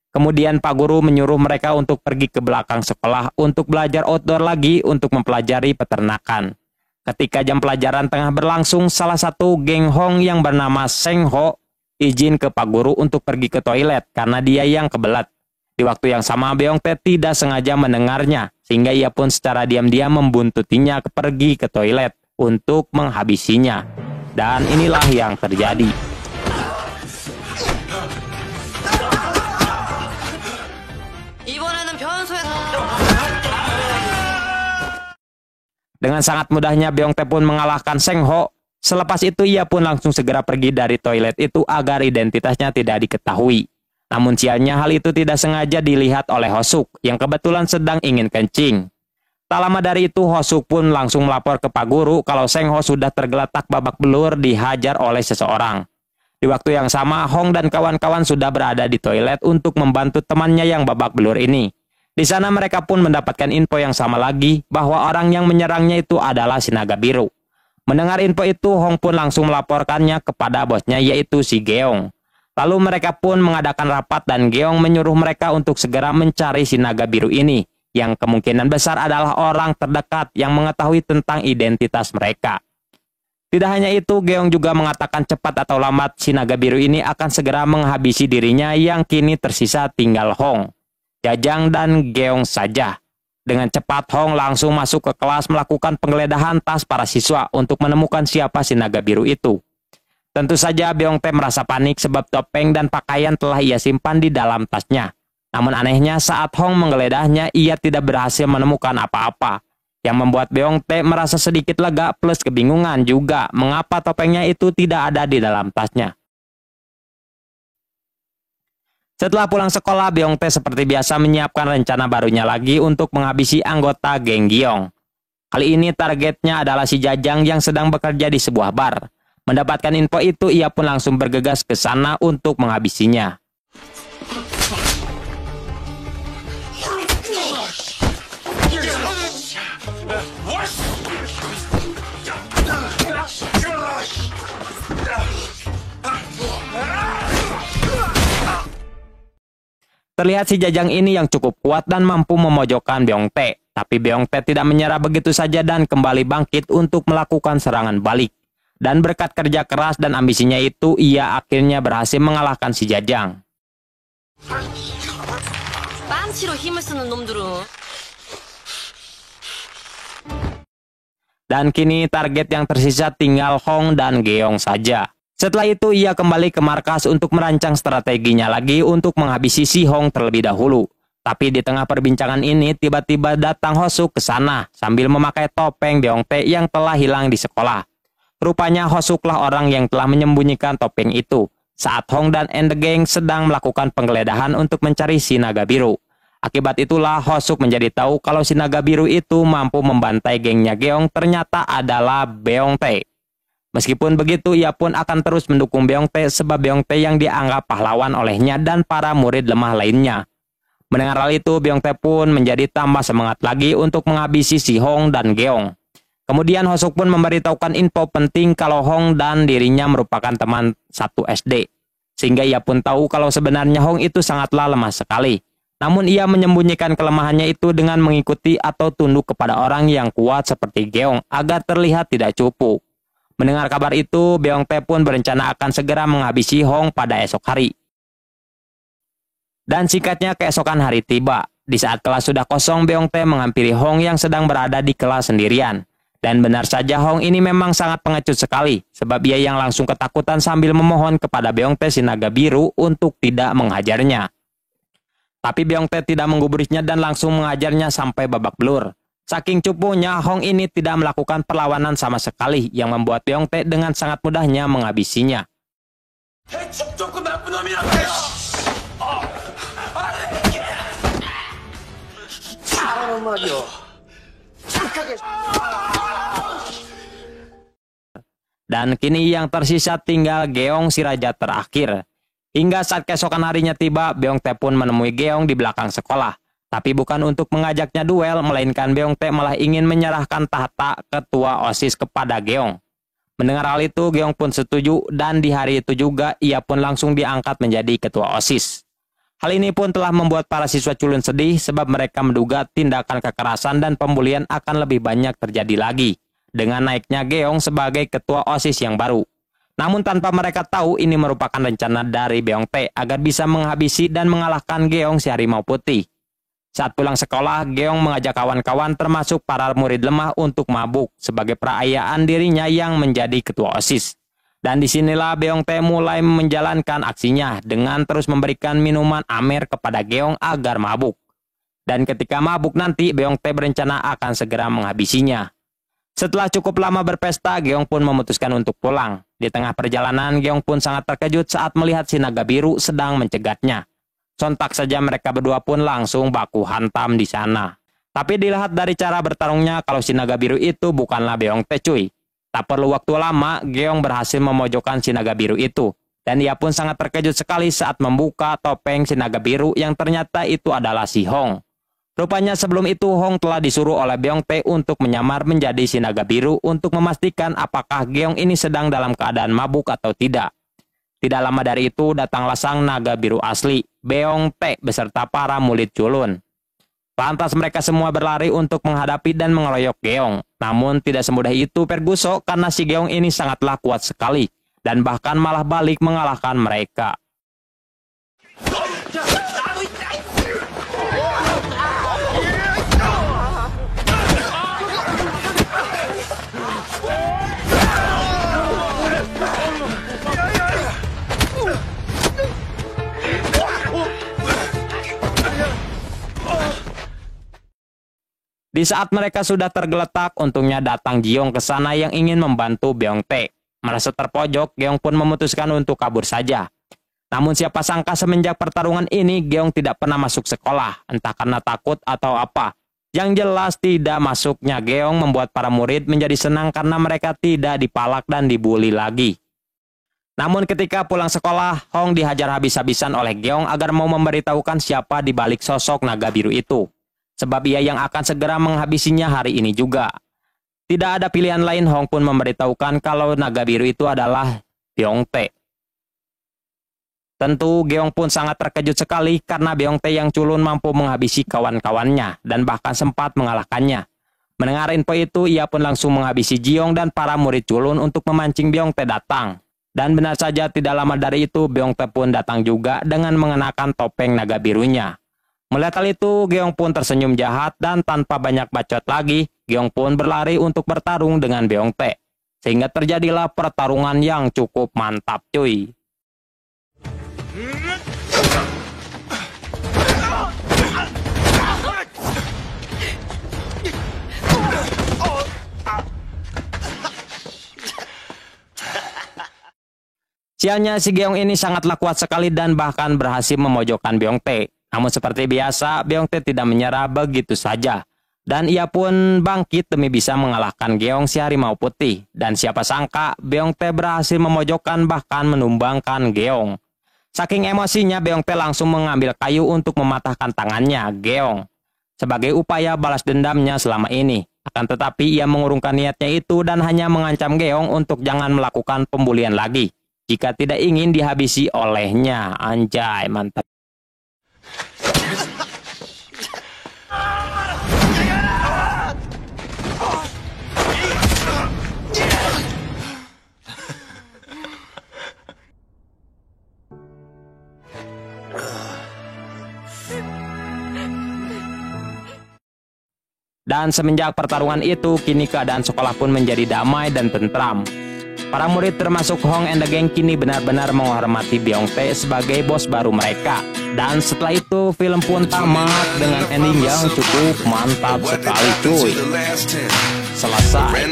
Kemudian Pak Guru menyuruh mereka untuk pergi ke belakang sekolah untuk belajar outdoor lagi untuk mempelajari peternakan. Ketika jam pelajaran tengah berlangsung, salah satu geng Hong yang bernama Seng Ho izin ke Pak Guru untuk pergi ke toilet karena dia yang kebelet. Di waktu yang sama, Byung-tae tidak sengaja mendengarnya, sehingga ia pun secara diam-diam membuntutinya pergi ke toilet untuk menghabisinya. Dan inilah yang terjadi. Dengan sangat mudahnya Byung-tae pun mengalahkan Seng Ho. Selepas itu ia pun langsung segera pergi dari toilet itu agar identitasnya tidak diketahui. Namun sialnya hal itu tidak sengaja dilihat oleh Ho-suk yang kebetulan sedang ingin kencing. Tak lama dari itu Ho-suk pun langsung melapor ke Pak Guru kalau Seng Ho sudah tergeletak babak belur dihajar oleh seseorang. Di waktu yang sama Hong dan kawan-kawan sudah berada di toilet untuk membantu temannya yang babak belur ini. Di sana mereka pun mendapatkan info yang sama lagi bahwa orang yang menyerangnya itu adalah si naga biru. Mendengar info itu Hong pun langsung melaporkannya kepada bosnya yaitu si Geong. Lalu mereka pun mengadakan rapat dan Geong menyuruh mereka untuk segera mencari si naga biru ini, yang kemungkinan besar adalah orang terdekat yang mengetahui tentang identitas mereka. Tidak hanya itu, Geong juga mengatakan cepat atau lambat si naga biru ini akan segera menghabisi dirinya yang kini tersisa tinggal Hong, Jajang, dan Geong saja. Dengan cepat Hong langsung masuk ke kelas melakukan penggeledahan tas para siswa untuk menemukan siapa si naga biru itu. Tentu saja Byung-tae merasa panik sebab topeng dan pakaian telah ia simpan di dalam tasnya. Namun anehnya saat Hong menggeledahnya ia tidak berhasil menemukan apa-apa. Yang membuat Byung-tae merasa sedikit lega plus kebingungan juga mengapa topengnya itu tidak ada di dalam tasnya. Setelah pulang sekolah, Byung-tae seperti biasa menyiapkan rencana barunya lagi untuk menghabisi anggota geng Gi-young. Kali ini targetnya adalah si Jajang yang sedang bekerja di sebuah bar. Mendapatkan info itu, ia pun langsung bergegas ke sana untuk menghabisinya. Terlihat si Jajang ini yang cukup kuat dan mampu memojokkan Byung-tae. Tapi Byung-tae tidak menyerah begitu saja dan kembali bangkit untuk melakukan serangan balik. Dan berkat kerja keras dan ambisinya itu, ia akhirnya berhasil mengalahkan si Jajang. Dan kini target yang tersisa tinggal Hong dan Geong saja. Setelah itu ia kembali ke markas untuk merancang strateginya lagi untuk menghabisi si Hong terlebih dahulu. Tapi di tengah perbincangan ini tiba-tiba datang Ho-suk ke sana sambil memakai topeng Byung-tae yang telah hilang di sekolah. Rupanya Ho-suklah orang yang telah menyembunyikan topeng itu saat Hong dan the gang sedang melakukan penggeledahan untuk mencari si naga biru. Akibat itulah Ho-suk menjadi tahu kalau si naga biru itu mampu membantai gengnya Geong ternyata adalah Byung-tae. Meskipun begitu, ia pun akan terus mendukung Byung-tae sebab Byung-tae yang dianggap pahlawan olehnya dan para murid lemah lainnya. Mendengar hal itu, Byung-tae pun menjadi tambah semangat lagi untuk menghabisi si Hong dan Geong. Kemudian Ho-suk pun memberitahukan info penting kalau Hong dan dirinya merupakan teman satu SD. Sehingga ia pun tahu kalau sebenarnya Hong itu sangatlah lemah sekali. Namun ia menyembunyikan kelemahannya itu dengan mengikuti atau tunduk kepada orang yang kuat seperti Geong agar terlihat tidak cupu. Mendengar kabar itu, Byung-tae pun berencana akan segera menghabisi Hong pada esok hari. Dan singkatnya keesokan hari tiba. Di saat kelas sudah kosong, Beongtae menghampiri Hong yang sedang berada di kelas sendirian. Dan benar saja Hong ini memang sangat pengecut sekali, sebab ia yang langsung ketakutan sambil memohon kepada Beongtae si naga biru untuk tidak menghajarnya. Tapi Beongtae tidak menggubrisnya dan langsung mengajarnya sampai babak belur. Saking cupunya, Hong ini tidak melakukan perlawanan sama sekali yang membuat Beongtae dengan sangat mudahnya menghabisinya. Dan kini yang tersisa tinggal Geong si raja terakhir. Hingga saat keesokan harinya tiba, Beongtae pun menemui Geong di belakang sekolah. Tapi bukan untuk mengajaknya duel, melainkan Beongtae malah ingin menyerahkan tahta ketua OSIS kepada Geong. Mendengar hal itu, Geong pun setuju dan di hari itu juga ia pun langsung diangkat menjadi ketua OSIS. Hal ini pun telah membuat para siswa culun sedih sebab mereka menduga tindakan kekerasan dan pembulian akan lebih banyak terjadi lagi dengan naiknya Geong sebagai ketua OSIS yang baru. Namun tanpa mereka tahu ini merupakan rencana dari Beongtae agar bisa menghabisi dan mengalahkan Geong si harimau putih. Saat pulang sekolah, Geong mengajak kawan-kawan termasuk para murid lemah untuk mabuk sebagai perayaan dirinya yang menjadi ketua OSIS. Dan disinilah Beongtae mulai menjalankan aksinya dengan terus memberikan minuman amer kepada Geong agar mabuk. Dan ketika mabuk nanti, Beongtae berencana akan segera menghabisinya. Setelah cukup lama berpesta, Geong pun memutuskan untuk pulang. Di tengah perjalanan, Geong pun sangat terkejut saat melihat si naga biru sedang mencegatnya. Sontak saja mereka berdua pun langsung baku hantam di sana. Tapi dilihat dari cara bertarungnya, kalau si naga biru itu bukanlah Beongtae cuy. Tak perlu waktu lama, Geong berhasil memojokkan si naga biru itu. Dan ia pun sangat terkejut sekali saat membuka topeng si naga biru yang ternyata itu adalah si Hong. Rupanya sebelum itu Hong telah disuruh oleh Beongtae untuk menyamar menjadi si naga biru untuk memastikan apakah Geong ini sedang dalam keadaan mabuk atau tidak. Tidak lama dari itu datanglah sang naga biru asli, Beongtae beserta para murid culun. Lantas mereka semua berlari untuk menghadapi dan mengeroyok Geong. Namun tidak semudah itu Perguso karena si Geong ini sangatlah kuat sekali dan bahkan malah balik mengalahkan mereka. Di saat mereka sudah tergeletak, untungnya datang Jiong ke sana yang ingin membantu Beongtae. Merasa terpojok, Geong pun memutuskan untuk kabur saja. Namun siapa sangka semenjak pertarungan ini, Geong tidak pernah masuk sekolah, entah karena takut atau apa. Yang jelas tidak masuknya Geong membuat para murid menjadi senang karena mereka tidak dipalak dan dibully lagi. Namun ketika pulang sekolah, Hong dihajar habis-habisan oleh Geong agar mau memberitahukan siapa di balik sosok naga biru itu. Sebab ia yang akan segera menghabisinya hari ini juga. Tidak ada pilihan lain, Hong pun memberitahukan kalau naga biru itu adalah Beongtae. Tentu Geong pun sangat terkejut sekali karena Beongtae yang culun mampu menghabisi kawan-kawannya dan bahkan sempat mengalahkannya. Mendengar info itu, ia pun langsung menghabisi Jiong dan para murid culun untuk memancing Beongtae datang. Dan benar saja tidak lama dari itu, Beongtae pun datang juga dengan mengenakan topeng naga birunya. Melihat hal itu, Geong pun tersenyum jahat dan tanpa banyak bacot lagi, Geong pun berlari untuk bertarung dengan Beongtae. Sehingga terjadilah pertarungan yang cukup mantap cuy. Sialnya si Geong ini sangatlah kuat sekali dan bahkan berhasil memojokkan Beongtae. Namun seperti biasa, Beongtae tidak menyerah begitu saja. Dan ia pun bangkit demi bisa mengalahkan Geong si harimau putih. Dan siapa sangka, Beongtae berhasil memojokkan bahkan menumbangkan Geong. Saking emosinya, Beongtae langsung mengambil kayu untuk mematahkan tangannya, Geong. Sebagai upaya balas dendamnya selama ini. Akan tetapi ia mengurungkan niatnya itu dan hanya mengancam Geong untuk jangan melakukan pembulian lagi. Jika tidak ingin dihabisi olehnya. Anjay, mantap. Dan semenjak pertarungan itu, kini keadaan sekolah pun menjadi damai dan tentram. Para murid termasuk Hong and the Gang kini benar-benar menghormati Byung-tae sebagai bos baru mereka. Dan setelah itu film pun tamat dengan ending yang cukup mantap sekali cuy. Selesai.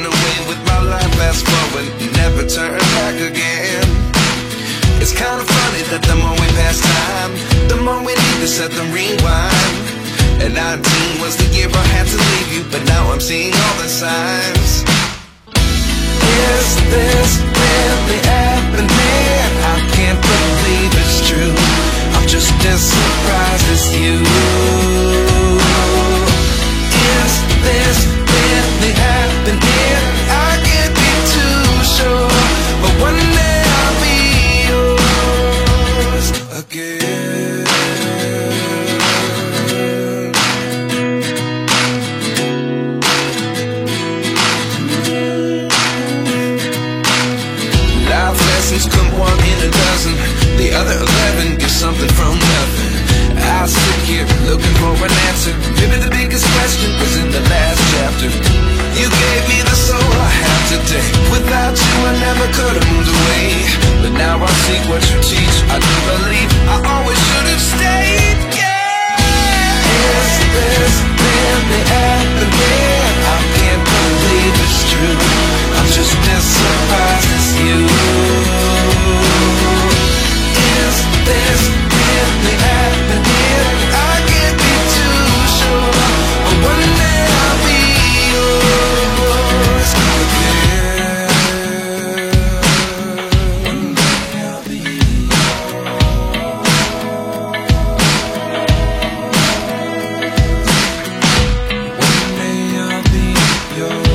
It's kind of funny that the more we pass time, the more we need to set the rewind. And 19 was the year I had to leave you, but now I'm seeing all the signs. Is this really happening? I can't believe it's true. I'm just as surprised as you. Is this really happening? I can't be too sure, but one day I'll be yours again. Life lessons come one in a dozen. The other 11 get something from nothing. I sit here looking for an answer. Maybe the biggest question was in the last chapter. You gave me the soul I have today. Without you I never could have moved away. But now I see what you teach. I do believe I always should have stayed. Yeah. Is this really happening? I can't believe it's true. I'm just as surprised as you. Is this really happening? I can't be too sure, but one day I'll be yours again. One day I'll be One day I'll be yours.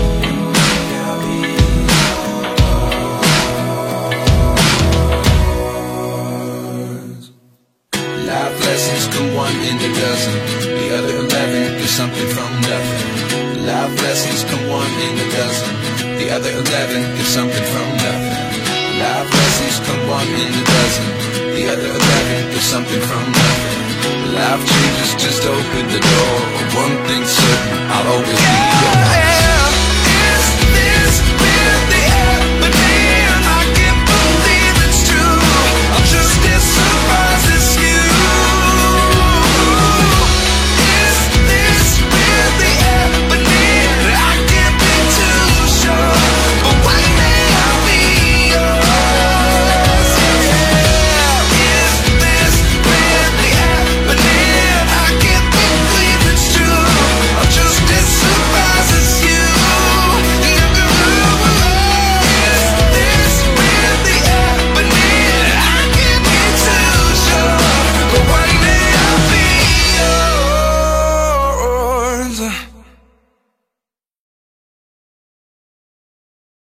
Life lessons come one in a dozen. The other 11 get something from nothing. Life lessons come one in a dozen. The other 11 get something from nothing. Life lessons come one in a dozen. The other 11 get something from nothing. Life changes just open the door. One thing's certain, I'll always be yours.